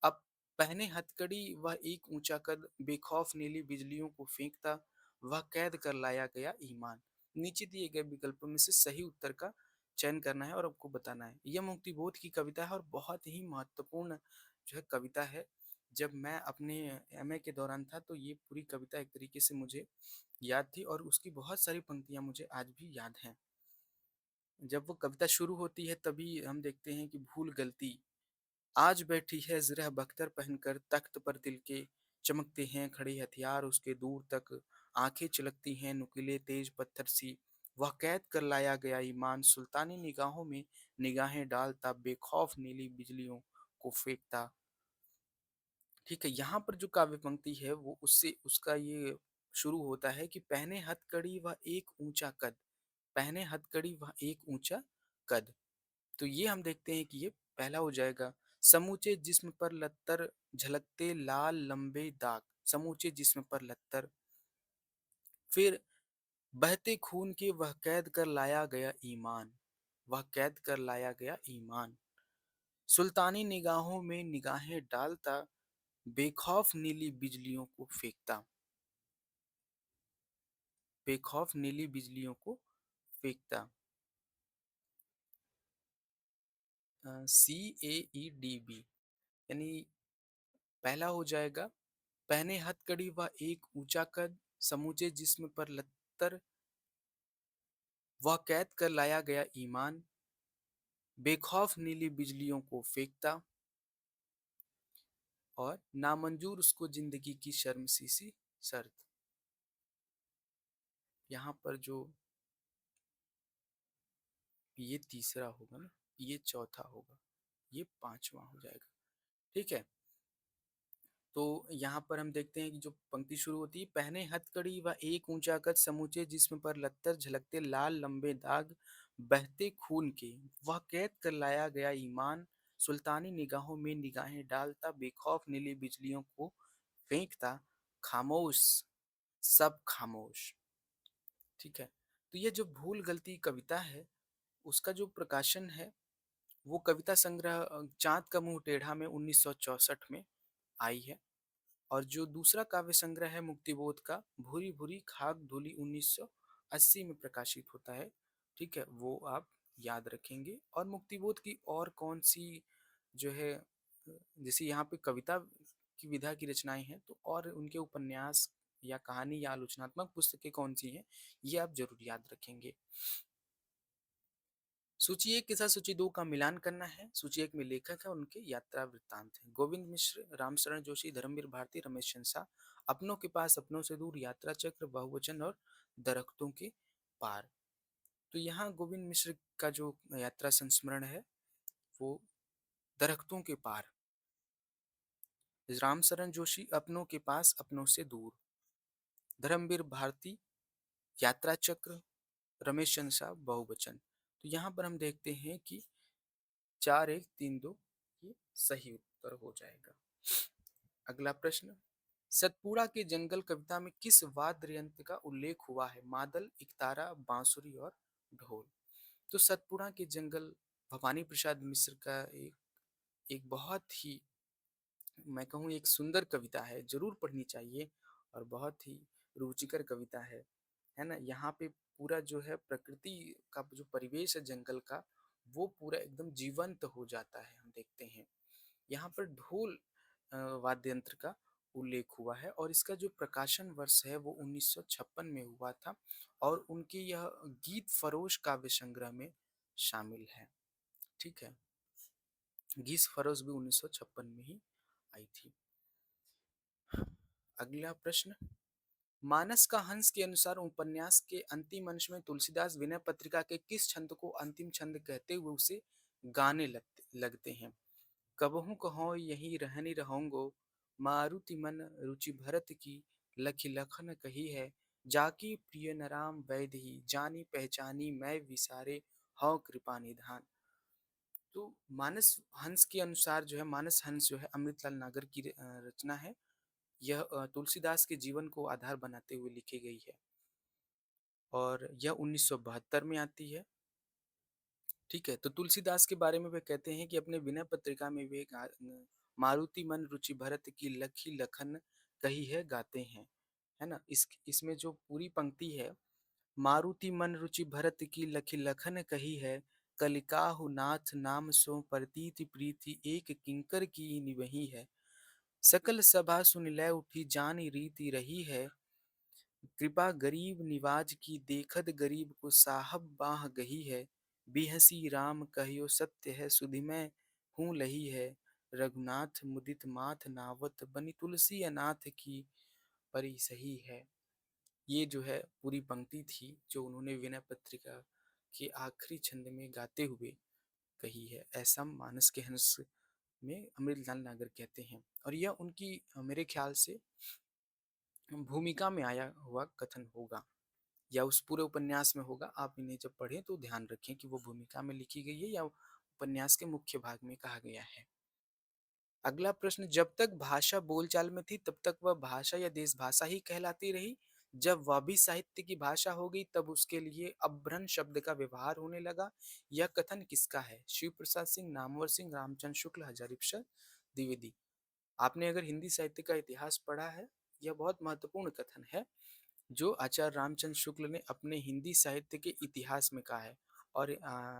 अब पहने हथकड़ी वह एक ऊंचा कद, बेखौफ नीली बिजलियों को फेंकता, वह कैद कर लाया गया ईमान। नीचे दिए गए विकल्पों में से सही उत्तर का चयन करना है और आपको बताना है। यह मुक्तिबोध की कविता है और बहुत ही महत्वपूर्ण जो है कविता है। जब मैं अपने एमए के दौरान था तो ये पूरी कविता एक तरीके से मुझे याद थी, और उसकी बहुत सारी पंक्तियां मुझे आज भी याद हैं। जब वो कविता शुरू होती है तभी हम देखते हैं कि भूल गलती आज बैठी है ज़रा बख्तर पहनकर तख्त पर, दिल के चमकते हैं खड़े हथियार उसके दूर तक, आंखें चिलकती हैं नुकीले तेज पत्थर सी, वह कैद कर लाया गया ईमान सुल्तानी निगाहों में निगाहें डालता बेखौफ नीली बिजलियों को फेंकता। ठीक है, यहाँ पर जो काव्य पंक्ति है वो उससे उसका ये शुरू होता है कि पहने हथकड़ी व एक ऊंचा कद, पहने हथकड़ी व एक ऊंचा कद। तो ये हम देखते हैं कि ये पहला हो जाएगा। समूचे जिस्म पर लत्तर झलकते लाल लंबे दाग, समूचे जिस्म पर लत्तर। फिर बहते खून के वह कैद कर लाया गया ईमान, वह कैद कर लाया गया ईमान सुल्तानी निगाहों में निगाहें डालता बेखौफ नीली बिजलियों को फेंकता, बेखौफ नीली बिजलियों को फेंकता। CAEDB यानी पहला हो जाएगा पहने हथकड़ी व एक ऊंचा कद, समूचे जिस्म पर लत्तर, वह कैद कर लाया गया ईमान बेखौफ नीली बिजलियों को फेंकता, और नामंजूर उसको जिंदगी की शर्म सी सी शर्त। यहाँ पर जो ये तीसरा होगा ना, ये चौथा होगा, ये पांचवा हो जाएगा। ठीक है, तो यहाँ पर हम देखते हैं कि जो पंक्ति शुरू होती है, पहने हथकड़ी व एक ऊंचा कद, समूचे जिस्म पर लत्तर झलकते लाल लंबे दाग, बहते खून के वह कैद कर लाया गया ईमान सुल्तानी निगाहों में निगाहें डालता बेखौफ नीली बिजलियों को फेंकता, खामोश सब खामोश। ठीक है, तो ये जो भूल गलती कविता है उसका जो प्रकाशन है वो कविता संग्रह चाँद का मुंह टेढ़ा में 1964 में आई है। और जो दूसरा काव्य संग्रह है मुक्तिबोध का भूरी भूरी खाक धूली 1980 में प्रकाशित होता है। ठीक है, वो आप याद रखेंगे। और मुक्तिबोध की और कौन सी जो है जैसे यहाँ पे कविता की विधा की रचनाएं हैं, तो और उनके उपन्यास या कहानी या आलोचनात्मक पुस्तकें कौन सी हैं, ये आप जरूर याद रखेंगे। सूची एक के साथ सूची दो का मिलान करना है। सूची एक में लेखक है, उनके यात्रा वृत्तांत है। गोविंद मिश्र, रामशरण जोशी, धर्मवीर भारती, रमेश चंद्र, अपनों के पास अपनों से दूर, यात्रा चक्र, बहुवचन और दरख्तों के पार। तो यहाँ गोविंद मिश्र का जो यात्रा संस्मरण है वो दरख्तों के पार, रामशरण जोशी अपनों के पास अपनों से दूर, धर्मवीर भारती यात्रा चक्र, रमेश चंद्र साहब बहुवचन। तो यहाँ पर हम देखते हैं कि 4 1 3 2 ये सही उत्तर हो जाएगा। अगला प्रश्न, सतपुड़ा के जंगल कविता में किस वाद्य यंत्र का उल्लेख हुआ है? मादल, इकतारा, बांसुरी और ढोल। तो सतपुड़ा के जंगल भवानी प्रसाद मिश्र का एक बहुत ही, मैं कहूँ एक सुंदर कविता है, जरूर पढ़नी चाहिए और बहुत ही रुचिकर कविता है ना। यहाँ पे पूरा जो है प्रकृति का जो परिवेश है जंगल का, वो पूरा एकदम जीवंत हो जाता है। हम देखते हैं यहाँ पर ढोल वाद्य यंत्र का उल्लेख हुआ है और इसका जो प्रकाशन वर्ष है वो 1956 में हुआ था और उनके यह गीत फरोश काव्य संग्रह में शामिल है। ठीक है, गीत फरोश भी 1956 में ही आई थी। अगला प्रश्न, मानस का हंस के अनुसार उपन्यास के अंतिम अंश में तुलसीदास विनय पत्रिका के किस छंद को अंतिम छंद कहते हुए उसे गाने लगते हैं? कबहू कहो यही रहनी रहूंगो, मारुति मन रुचि भरत की, लखी लखन कही है, जाकी प्रिय नराम वैद ही, जानी पहचानी मैं विसारे, हौ कृपा निधान। तो मानस हंस के अनुसार जो है, मानस हंस जो है अमृतलाल नागर की रचना है। यह तुलसीदास के जीवन को आधार बनाते हुए लिखी गई है और यह 1972 में आती है। ठीक है, तो तुलसीदास के बारे में वे कहते हैं कि अपने विनय पत्रिका में वे मारुति मन रुचि भरत की लखी लखन कही है गाते हैं, है ना। इसमें जो पूरी पंक्ति है, मारुति मन रुचि भरत की लखी लखन कही है, कलिकाहु नाथ नाम सो प्रतीति प्रीति एक किंकर की निवही है, सकल सभा सुन लै उठी जान रीति रही है, कृपा गरीब निवाज की देखत गरीब को साहब बाह गही है, बिहसी राम कहियो सत्य है सुधिमय हूँ लही है, रघुनाथ मुदित माथ नावत बनी तुलसी अनाथ की परी सही है। ये जो है पूरी पंक्ति थी जो उन्होंने विनय पत्रिका के आखिरी छंद में गाते हुए कही है। ऐसा मानस के हंस में अमृतलाल नागर कहते हैं और यह उनकी मेरे ख्याल से भूमिका में आया हुआ कथन होगा या उस पूरे उपन्यास में होगा। आप इन्हें जब पढ़ें तो ध्यान रखें कि वो भूमिका में लिखी गई है या उपन्यास के मुख्य भाग में कहा गया है। अगला प्रश्न, जब तक भाषा बोलचाल में थी तब तक वह भाषा या देशभाषा ही कहलाती रही। जब वह भी साहित्य की भाषा हो गई तब उसके लिए अभ्रन शब्द का व्यवहार होने लगा। यह कथन किसका है? शिव प्रसाद सिंह, नामवर सिंह, रामचंद्र शुक्ल, हजारीप्रसाद द्विवेदी। आपने अगर हिंदी साहित्य का इतिहास पढ़ा है, यह बहुत महत्वपूर्ण कथन है जो आचार्य रामचंद्र शुक्ल ने अपने हिंदी साहित्य के इतिहास में कहा है। और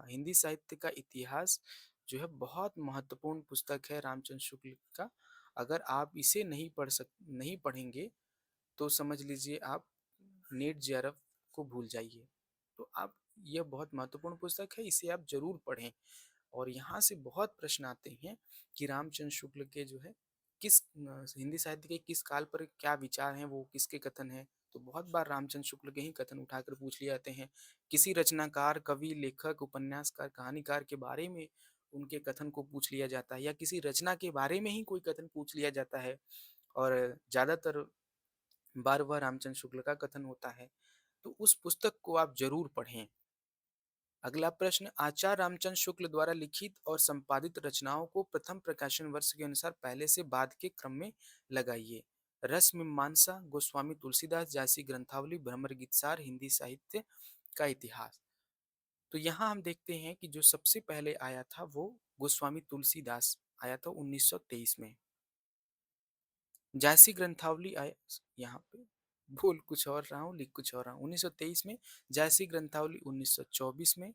हिंदी साहित्य का इतिहास जो है बहुत महत्वपूर्ण पुस्तक है रामचंद्र शुक्ल का। अगर आप इसे नहीं पढ़ेंगे तो समझ लीजिए आप नेट जेआरएफ को भूल जाइए। तो आप, यह बहुत महत्वपूर्ण पुस्तक है, इसे आप जरूर पढ़ें। और यहाँ से बहुत प्रश्न आते हैं कि रामचंद्र शुक्ल के जो है किस हिंदी साहित्य के किस काल पर क्या विचार हैं, वो किसके कथन हैं। तो बहुत बार रामचंद्र शुक्ल के ही कथन उठाकर पूछ लिए जाते हैं। किसी रचनाकार, कवि, लेखक, उपन्यासकार, कहानीकार के बारे में उनके कथन को पूछ लिया जाता है या किसी रचना के बारे में ही कोई कथन पूछ लिया जाता है और ज्यादातर बार बार रामचंद्र शुक्ल का कथन होता है। तो उस पुस्तक को आप जरूर पढ़ें। अगला प्रश्न, आचार्य रामचंद्र शुक्ल द्वारा लिखित और संपादित रचनाओं को प्रथम प्रकाशन वर्ष के अनुसार पहले से बाद के क्रम में लगाइए। रस मीमांसा, गोस्वामी तुलसीदास, जासी ग्रंथावली, भ्रमर गीतसार, हिंदी साहित्य का इतिहास। तो यहाँ हम देखते हैं कि जो सबसे पहले आया था वो गोस्वामी तुलसीदास आया था 1923 में। जासी ग्रंथावली आया, यहाँ पे बोल कुछ और रहा हूँ लिख कुछ और रहा हूँ, 1923 में। जासी ग्रंथावली 1924 में।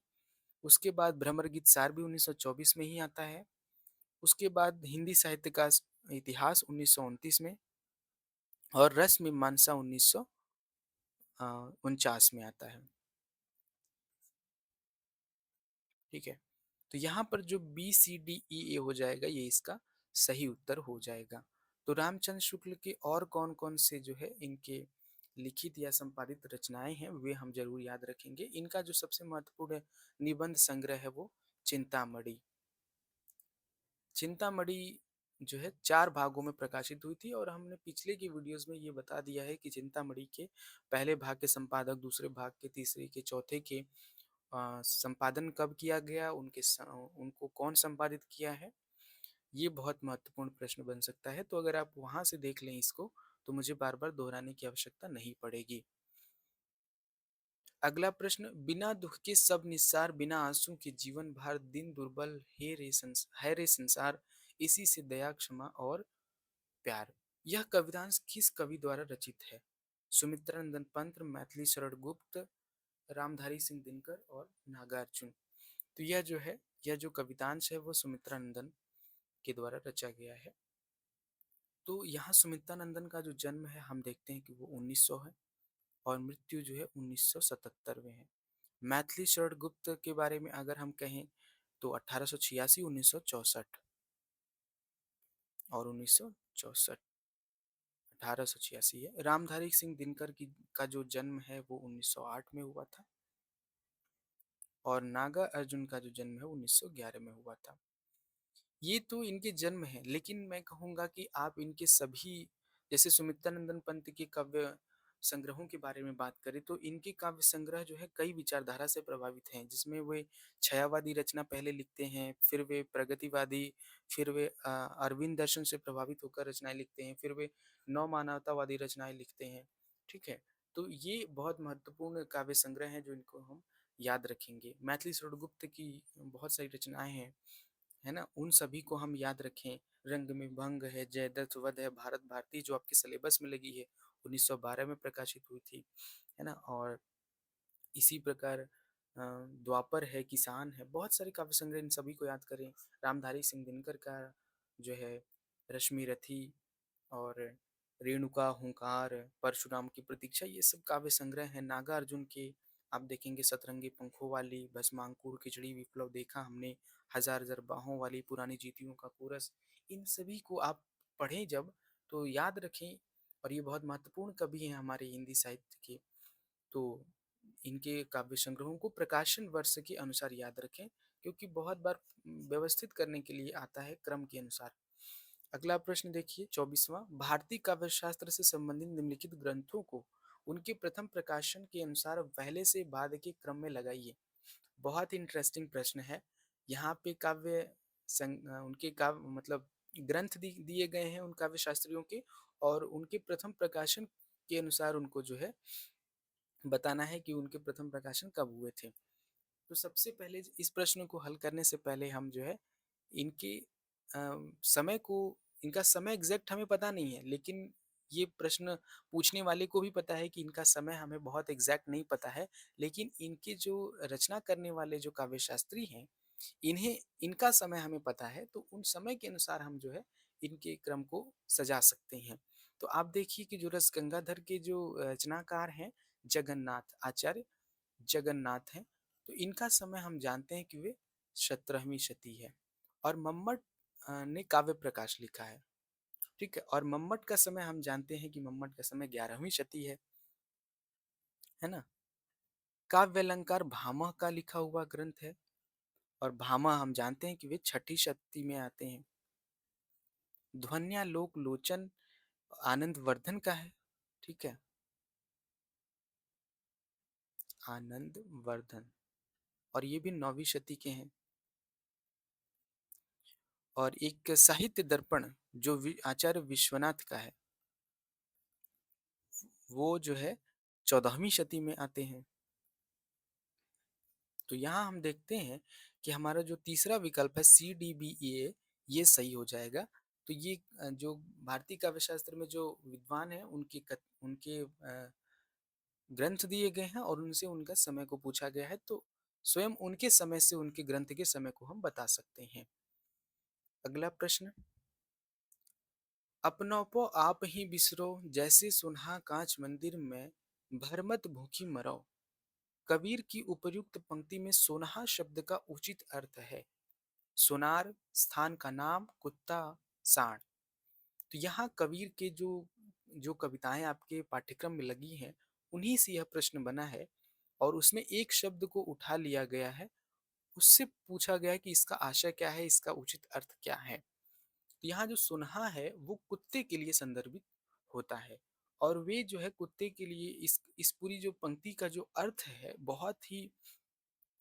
उसके बाद भ्रमर गीत सार भी 1924 में ही आता है। उसके बाद हिंदी साहित्य का इतिहास 1929 में और रस मीमांसा 1949 में आता है। ठीक है, तो यहाँ पर जो बी सी डी ई ए हो जाएगा ये इसका सही उत्तर हो जाएगा। तो रामचंद्र शुक्ल के और कौन कौन से जो है इनके लिखित या संपादित रचनाएं हैं वे हम जरूर याद रखेंगे। इनका जो सबसे महत्वपूर्ण निबंध संग्रह है वो चिंतामणि। चिंतामणि जो है 4 भागों में प्रकाशित हुई थी और हमने पिछले की वीडियोस में ये बता दिया है कि चिंतामणि के पहले भाग के संपादक, दूसरे भाग के, तीसरे के, चौथे के संपादन कब किया गया, उनको कौन संपादित किया है। ये बहुत महत्वपूर्ण प्रश्न बन सकता है। तो अगर आप वहां से देख लें इसको तो मुझे बार बार दोहराने की आवश्यकता नहीं पड़ेगी। अगला प्रश्न, बिना दुख के सब निस्सार, बिना आंसू के जीवन भार, दिन दुर्बल है रे संसार, इसी से दया, क्षमा और प्यार। यह कवितांश किस कवि द्वारा रचित है? सुमित्रानंदन पंत, मैथिली शरण गुप्त, रामधारी सिंह दिनकर और नागार्जुन। तो यह जो कवितांश है वो सुमित्रानंदन के द्वारा रचा गया है। तो यहाँ सुमित्रानंदन का जो जन्म है हम देखते हैं कि वो 1900 है और मृत्यु जो है 1977 में है। मैथिली शरण गुप्त के बारे में अगर हम कहें तो 1886, 1964 और 1964, 1886 है। रामधारी सिंह दिनकर की का जो जन्म है वो 1908 में हुआ था और नागा अर्जुन का जो जन्म है 1911 में हुआ था। ये तो इनके जन्म हैं, लेकिन मैं कहूँगा कि आप इनके सभी, जैसे सुमित्रानंदन पंत के काव्य संग्रहों के बारे में बात करें तो इनके काव्य संग्रह जो है कई विचारधारा से प्रभावित हैं, जिसमें वे छायावादी रचना पहले लिखते हैं, फिर वे प्रगतिवादी, फिर वे अरविंद दर्शन से प्रभावित होकर रचनाएं लिखते हैं, फिर वे नव मानवतावादी रचनाएं लिखते हैं। ठीक है, तो ये बहुत महत्वपूर्ण काव्य संग्रह हैं जो इनको हम याद रखेंगे। मैथिली शरणगुप्त की बहुत सारी रचनाएं हैं, है ना, उन सभी को हम याद रखें। रंग में भंग है, जयद्रथ वध है, भारत भारती जो आपके सिलेबस में लगी है 1912 में प्रकाशित हुई थी, है ना। और इसी प्रकार द्वापर है, किसान है, बहुत सारे काव्य संग्रह, इन सभी को याद करें। रामधारी सिंह दिनकर का जो है रश्मि रथी और रेणुका, हुंकार, परशुराम की प्रतीक्षा, ये सब काव्य संग्रह है। नागार्जुन के आप देखेंगे सतरंगी पंखों वाली, भस्मांकुर, खिचड़ी, विप्लव देखा हमने, हजार हजार बाहों वाली, पुरानी जीतियों का कोरस, इन सभी को आप पढ़ें जब तो याद रखें और ये बहुत महत्वपूर्ण कवि हैं हमारे हिंदी साहित्य के। तो इनके काव्य संग्रहों को प्रकाशन वर्ष के अनुसार याद रखें, क्योंकि बहुत बार व्यवस्थित करने के लिए आता है क्रम के अनुसार। अगला प्रश्न देखिए 24वां, भारतीय काव्य शास्त्र से संबंधित निम्नलिखित ग्रंथों को उनके प्रथम प्रकाशन के अनुसार पहले से बाद के क्रम में लगाइए। बहुत ही इंटरेस्टिंग प्रश्न है। यहाँ पे उनके काव्य मतलब ग्रंथ दिए गए हैं उन काव्य शास्त्रियों के, और उनके प्रथम प्रकाशन के अनुसार उनको जो है बताना है कि उनके प्रथम प्रकाशन कब हुए थे। तो सबसे पहले इस प्रश्न को हल करने से पहले हम जो है इनके समय को, इनका समय एग्जैक्ट हमें पता नहीं है, लेकिन ये प्रश्न पूछने वाले को भी पता है कि इनका समय हमें बहुत एग्जैक्ट नहीं पता है। लेकिन इनके जो रचना करने वाले जो काव्य शास्त्री हैं, इन्हें इनका समय हमें पता है, तो उन समय के अनुसार हम जो है इनके क्रम को सजा सकते हैं। तो आप देखिए कि जो रस गंगाधर के जो रचनाकार हैं, जगन्नाथ आचार्य जगन्नाथ हैं, तो इनका समय हम जानते हैं कि वे 17वीं शती है। और मम्मट ने काव्य प्रकाश लिखा है, ठीक है, और मम्मट का समय हम जानते हैं कि मम्मट का समय 11वीं शती है ना। काव्य अलंकार भामह का लिखा हुआ ग्रंथ है, और भामह हम जानते हैं कि वे 6ठी शती में आते हैं। ध्वन्यालोक लोचन आनंद वर्धन का है, ठीक है, आनंद वर्धन, और ये भी 9वीं शती के हैं। और एक साहित्य दर्पण जो आचार्य विश्वनाथ का है, वो जो है 14वीं शती में आते हैं। तो यहाँ हम देखते हैं कि हमारा जो तीसरा विकल्प है CDBA, ये सही हो जाएगा। तो ये जो भारतीय काव्य शास्त्र में जो विद्वान हैं उनके ग्रंथ दिए गए हैं और उनसे उनका समय को पूछा गया है, तो स्वयं उनके समय से उनके ग्रंथ के समय को हम बता सकते हैं। अगला प्रश्न, अपनों पो आप ही बिसरो, जैसे सुनहा कांच मंदिर में भरमत भूखी मरो। कबीर की उपर्युक्त पंक्ति में सोनहा शब्द का उचित अर्थ है सोनार, स्थान का नाम, कुत्ता, सांड। तो यहाँ कबीर के जो जो कविताएं आपके पाठ्यक्रम में लगी हैं, उन्हीं से यह प्रश्न बना है, और उसमें एक शब्द को उठा लिया गया है। उससे पूछा गया है कि इसका आशय क्या है, इसका उचित अर्थ क्या है। तो यहाँ जो सुनहा है वो कुत्ते के लिए संदर्भित होता है, और वे जो है कुत्ते के लिए इस पूरी जो पंक्ति का जो अर्थ है बहुत ही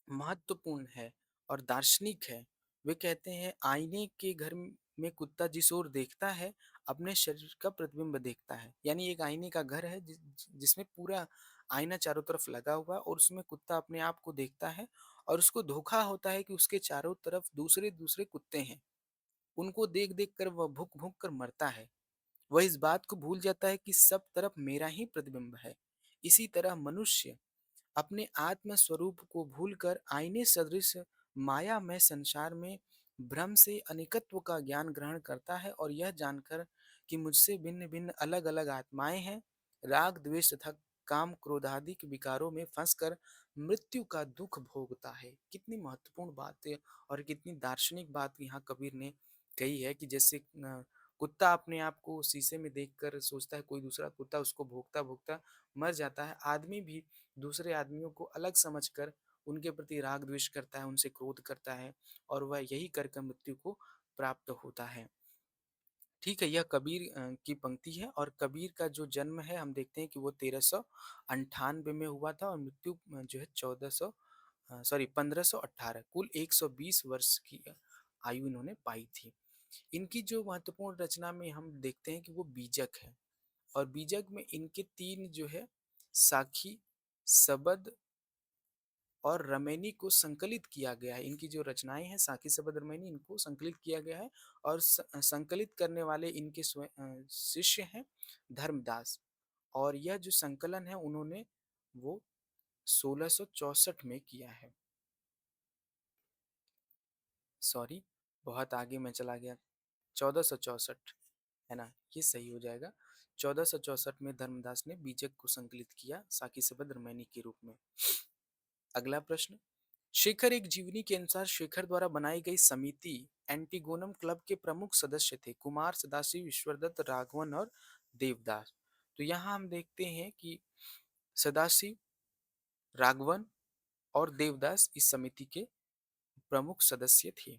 महत्वपूर्ण है और दार्शनिक है। वे कहते हैं आईने के घर में कुत्ता जिस ओर देखता है अपने शरीर का प्रतिबिंब देखता है। यानी एक आईने का घर है जिसमें पूरा आईना चारों तरफ लगा हुआ है, और उसमें कुत्ता अपने आप को देखता है, और उसको धोखा होता है कि उसके चारों तरफ दूसरे दूसरे कुत्ते हैं। उनको देख देख कर वह भूख भूख कर मरता है। वह इस बात को भूल जाता है कि सब तरफ मेरा ही प्रतिबिंब है। इसी तरह मनुष्य अपने आत्म स्वरूप को भूलकर आईने सदृश माया में संसार में भ्रम से अनेकत्व का ज्ञान ग्रहण करता है, और यह जानकर कि मुझसे भिन्न भिन्न अलग अलग आत्माएं हैं, राग द्वेष तथा काम क्रोधादि के विकारों में फंसकर मृत्यु का दुख भोगता है। कितनी महत्वपूर्ण बात है, और कितनी दार्शनिक बात यहाँ कबीर ने कही है कि जैसे कुत्ता अपने आप को शीशे में देखकर सोचता है कोई दूसरा कुत्ता उसको भोगता भोगता मर जाता है, आदमी भी दूसरे आदमियों को अलग समझकर उनके प्रति राग द्वेष करता है, उनसे क्रोध करता है, और वह यही कर कर मृत्यु को प्राप्त होता है। ठीक है, यह कबीर की पंक्ति है, और कबीर का जो जन्म है हम देखते हैं कि वो 1398 में हुआ था, और मृत्यु जो है 1518, कुल 120 वर्ष की आयु इन्होंने पाई थी। इनकी जो महत्वपूर्ण रचना में हम देखते हैं कि वो बीजक है, और बीजक में इनके 3 जो है साखी, सबद और रमैनी को संकलित किया गया है। इनकी जो रचनाएं हैं साखी, सबद, रमैनी, इनको संकलित किया गया है, और संकलित करने वाले इनके शिष्य हैं धर्मदास। और यह जो संकलन है उन्होंने वो 1664 में किया है। सॉरी, बहुत आगे मैं चला गया, 1464 है ना, ये सही हो जाएगा। 1464 में धर्मदास ने बीजक को संकलित किया साकी सबद रमैनी के रूप में। अगला प्रश्न, शेखर एक जीवनी के अनुसार शेखर द्वारा बनाई गई समिति एंटीगोनम क्लब के प्रमुख सदस्य थे कुमार, सदाशिव, ईश्वरदत्त, राघवन और देवदास। तो यहाँ हम देखते हैं कि सदाशिव, राघवन और देवदास इस समिति के प्रमुख सदस्य थे।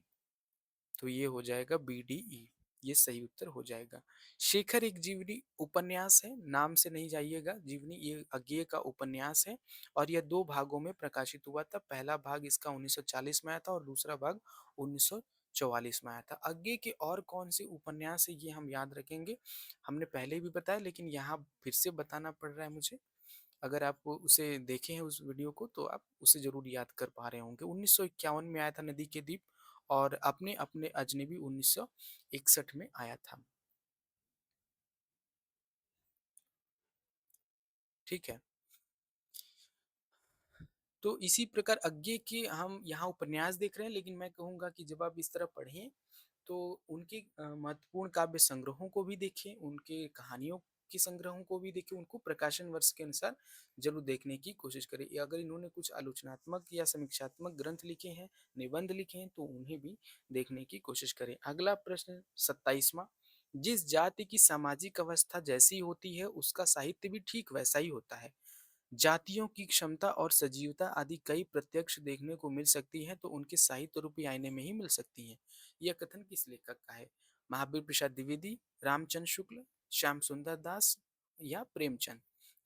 तो ये हो जाएगा BDE, ये सही उत्तर हो जाएगा। शेखर एक जीवनी उपन्यास है, नाम से नहीं जाइएगा, जीवनी ये अज्ञेय का उपन्यास है और यह दो भागों में प्रकाशित हुआ था। पहला भाग इसका 1940 में आया था और दूसरा भाग 1944 में आया था। अज्ञेय के और कौन से उपन्यास है ये हम याद रखेंगे, हमने पहले भी बताया लेकिन यहाँ फिर से बताना पड़ रहा है मुझे। अगर आप उसे देखे हैं उस वीडियो को तो आप उसे जरूर याद कर पा रहे होंगे। 1951 में आया था नदी के द्वीप और अपने अपने अजनबी 1961 में आया था। ठीक है, तो इसी प्रकार अज्ञे के हम यहाँ उपन्यास देख रहे हैं, लेकिन मैं कहूँगा कि जब आप इस तरह पढ़ें तो उनके महत्वपूर्ण काव्य संग्रहों को भी देखें, उनके कहानियों के संग्रहों को भी देखें, उनको प्रकाशन वर्ष के अनुसार जरूर देखने की कोशिश करें। या अगर इन्होंने कुछ आलोचनात्मक या समीक्षात्मक ग्रंथ लिखे हैं, निबंध लिखे हैं, तो उन्हें भी देखने की कोशिश करें। अगला प्रश्न 27वां, जिस जाति की सामाजिक अवस्था जैसी होती है उसका साहित्य भी ठीक वैसा ही होता है। जातियों की क्षमता और सजीवता आदि कई प्रत्यक्ष देखने को मिल सकती हैं तो उनके साहित्य रूपी आईने में ही मिल सकती हैं। यह कथन किस लेखक का है? महावीर प्रसाद द्विवेदी, रामचंद्र शुक्ल, श्याम सुंदर दास या प्रेमचंद?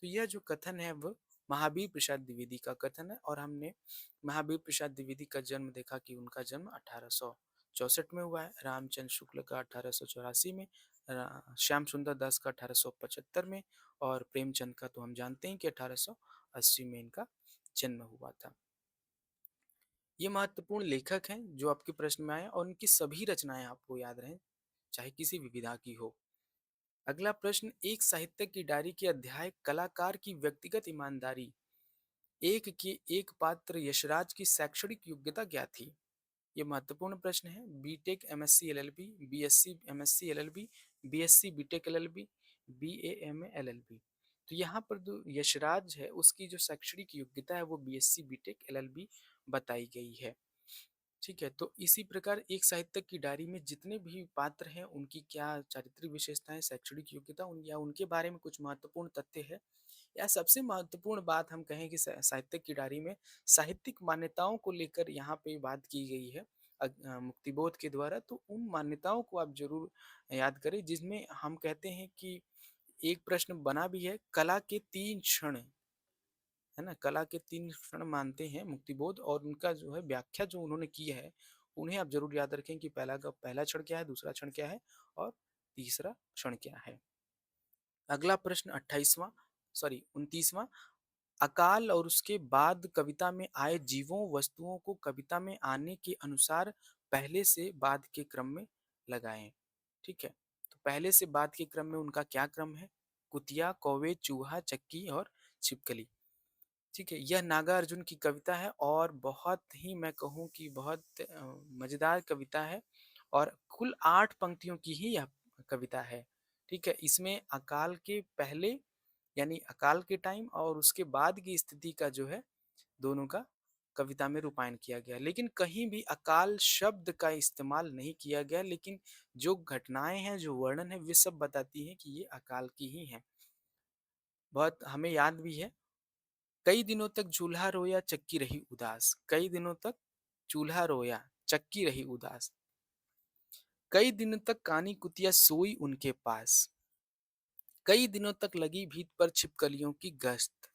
तो यह जो कथन है वह महावीर प्रसाद द्विवेदी का कथन है और हमने महावीर प्रसाद द्विवेदी का जन्म देखा कि उनका जन्म 1864 में हुआ है, रामचंद्र शुक्ल का 1884 में, श्याम सुंदर दास का 1875 में और प्रेमचंद का तो हम जानते हैं कि 1880 में इनका जन्म हुआ था। ये महत्वपूर्ण लेखक हैं जो आपके प्रश्न में आए और उनकी सभी रचनाएं आपको याद रहें, चाहे किसी भी विधा की हो। अगला प्रश्न, एक साहित्यिक की डायरी के अध्याय कलाकार की व्यक्तिगत ईमानदारी एक के एक पात्र यशराज की शैक्षणिक योग्यता क्या थी? ये महत्वपूर्ण प्रश्न है। BTech MSc LLB, BSc MSc LLB, BSc BTech LLB, BA MA LLB. तो यहाँ पर जो यशराज है उसकी जो शैक्षणिक योग्यता है वो बीएससी बीटेक एलएलबी बताई गई है। ठीक है, तो इसी प्रकार एक साहित्यिक की डायरी में जितने भी पात्र हैं उनकी क्या चारित्रिक विशेषताएं, शैक्षणिक योग्यता या उनके बारे में कुछ महत्वपूर्ण तथ्य है, या सबसे महत्वपूर्ण बात हम कहें कि साहित्यिक की डायरी में साहित्यिक मान्यताओं को लेकर यहाँ पे बात की गई है मुक्तिबोध के द्वारा। तो उन मान्यताओं को आप जरूर याद करें जिसमें हम कहते हैं कि एक प्रश्न बना भी है, कला के तीन क्षण, है ना, कला के तीन क्षण मानते हैं मुक्तिबोध और उनका जो है व्याख्या जो उन्होंने की है उन्हें आप जरूर याद रखें कि पहला क्षण क्या है, दूसरा क्षण क्या है और तीसरा क्षण क्या है। अगला प्रश्न 28वां, सॉरी 29वां, अकाल और उसके बाद कविता में आए जीवों वस्तुओं को कविता में आने के अनुसार पहले से बाद के क्रम में लगाएं। ठीक है, तो पहले से बाद के क्रम में उनका क्या क्रम है? कुतिया, कौवे, चूहा, चक्की और छिपकली। ठीक है, यह नागा अर्जुन की कविता है और बहुत ही, मैं कहूँ कि बहुत मजेदार कविता है और कुल 8 पंक्तियों की ही यह कविता है। ठीक है, इसमें अकाल के पहले यानी अकाल के टाइम और उसके बाद की स्थिति का जो है दोनों का कविता में रूपायन किया गया, लेकिन कहीं भी अकाल शब्द का इस्तेमाल नहीं किया गया, लेकिन जो घटनाएं हैं, जो वर्णन है, वे सब बताती हैं कि ये अकाल की ही हैं। बहुत हमें याद भी है, कई दिनों तक चूल्हा रोया चक्की रही उदास, कई दिनों तक चूल्हा रोया चक्की रही उदास, कई दिनों तक कानी कुतिया सोई उनके पास, कई दिनों तक लगी भीत पर छिपकलियों की गश्त,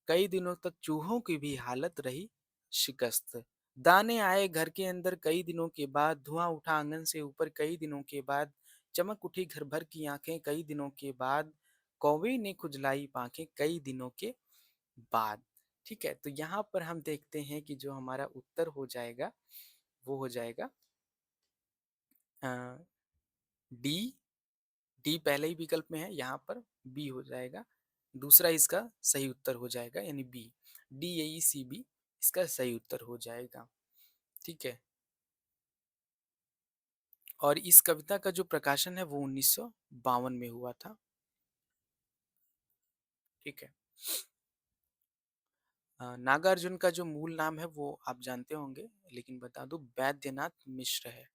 कई दिनों तक चूहों की भी हालत रही शिकस्त, दाने आए घर के अंदर कई दिनों के बाद, धुआं उठा आंगन से ऊपर कई दिनों के बाद, चमक उठी घर भर की आंखें कई दिनों के बाद, कौवे ने खुजलाई पांखें कई दिनों के बाद। ठीक है, तो यहाँ पर हम देखते हैं कि जो हमारा उत्तर हो जाएगा वो हो जाएगा डी। डी पहले ही विकल्प में है, यहाँ पर बी हो जाएगा, दूसरा इसका सही उत्तर हो जाएगा, यानी बी, DAECB इसका सही उत्तर हो जाएगा। ठीक है, और इस कविता का जो प्रकाशन है वो 1952 में हुआ था। ठीक है, नागार्जुन का जो मूल नाम है वो आप जानते होंगे, लेकिन बता दूं वैद्यनाथ मिश्र है।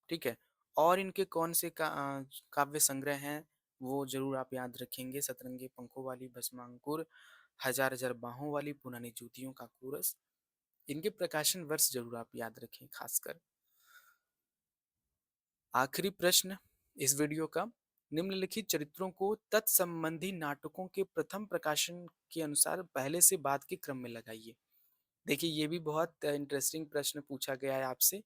ठीक है, और इनके कौन से काव्य संग्रह हैं? वो ज़रूर आप याद रखेंगे। सतरंगी पंखों वाली भस्मांकुर, हजार हजार बाहों वाली पुरानी जूतियों का कोरस। इनके प्रकाशन वर्ष ज़रूर आप याद रखें खासकर। आखिरी प्रश्न इस वीडियो का, निम्नलिखित चरित्रों को तत्संबंधी नाटकों के प्रथम प्रकाशन के अनुसार पहले से बाद के क्रम में लगाइए। देखिए ये भी बहुत इंटरेस्टिंग प्रश्न पूछा गया है आपसे।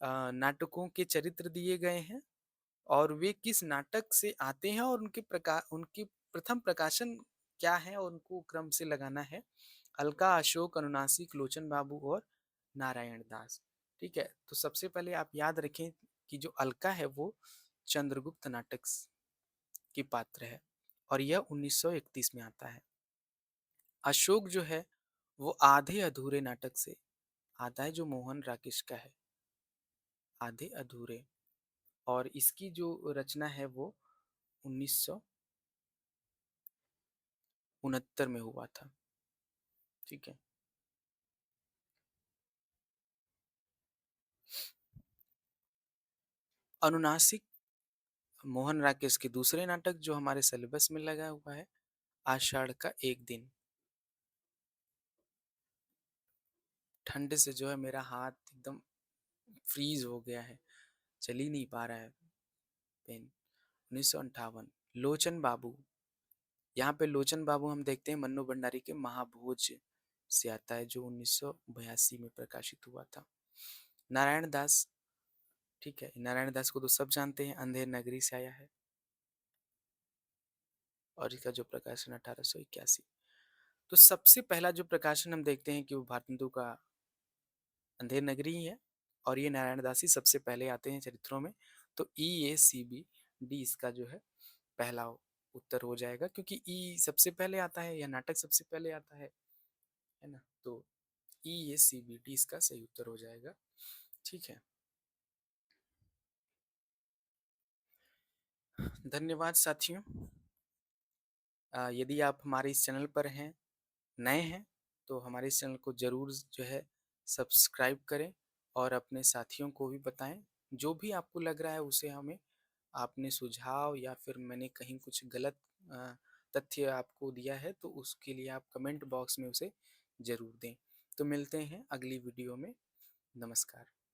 नाटकों के चरित्र दिए गए हैं और वे किस नाटक से आते हैं और उनकी प्रथम प्रकाशन क्या है और उनको क्रम से लगाना है। अलका अशोक, अनुनासिक, लोचन बाबू और नारायण दास। ठीक है, तो सबसे पहले आप याद रखें कि जो अलका है वो चंद्रगुप्त नाटक की पात्र है और यह 1931 में आता है। अशोक जो है वो आधे अधूरे नाटक से आता है, जो मोहन राकेश का है, आधे अधूरे। और इसकी जो रचना है वो 1969 में हुआ था। ठीक है। अनुनासिक मोहन राकेश के दूसरे नाटक जो हमारे सिलेबस में लगा हुआ है, आषाढ़ का एक दिन। ठंड से जो है मेरा हाथ एकदम फ्रीज हो गया है, चल ही नहीं पा रहा है पेन। 1958। लोचन बाबू, यहाँ पे लोचन बाबू हम देखते हैं मन्नू भंडारी के महाभोज से आता है, जो 1982 में प्रकाशित हुआ था। नारायण दास, ठीक है, नारायण दास को तो सब जानते हैं, अंधेर नगरी से आया है और इसका जो प्रकाशन 1881। तो सबसे पहला जो प्रकाशन हम देखते हैं कि वो भारतेंदु का अंधेर नगरी ही है और ये नारायण दास ही सबसे पहले आते हैं चरित्रों में। तो EACB D इसका जो है पहला उत्तर हो जाएगा, क्योंकि ई सबसे पहले आता है या नाटक सबसे पहले आता है ना। तो EACB D इसका सही उत्तर हो जाएगा। ठीक है, धन्यवाद साथियों। यदि आप हमारे इस चैनल पर हैं, नए हैं, तो हमारे इस चैनल को ज़रूर जो है सब्सक्राइब करें और अपने साथियों को भी बताएं। जो भी आपको लग रहा है उसे हमें आपने सुझाव या फिर मैंने कहीं कुछ गलत अ, तथ्य आपको दिया है तो उसके लिए आप कमेंट बॉक्स में उसे ज़रूर दें। तो मिलते हैं अगली वीडियो में। नमस्कार।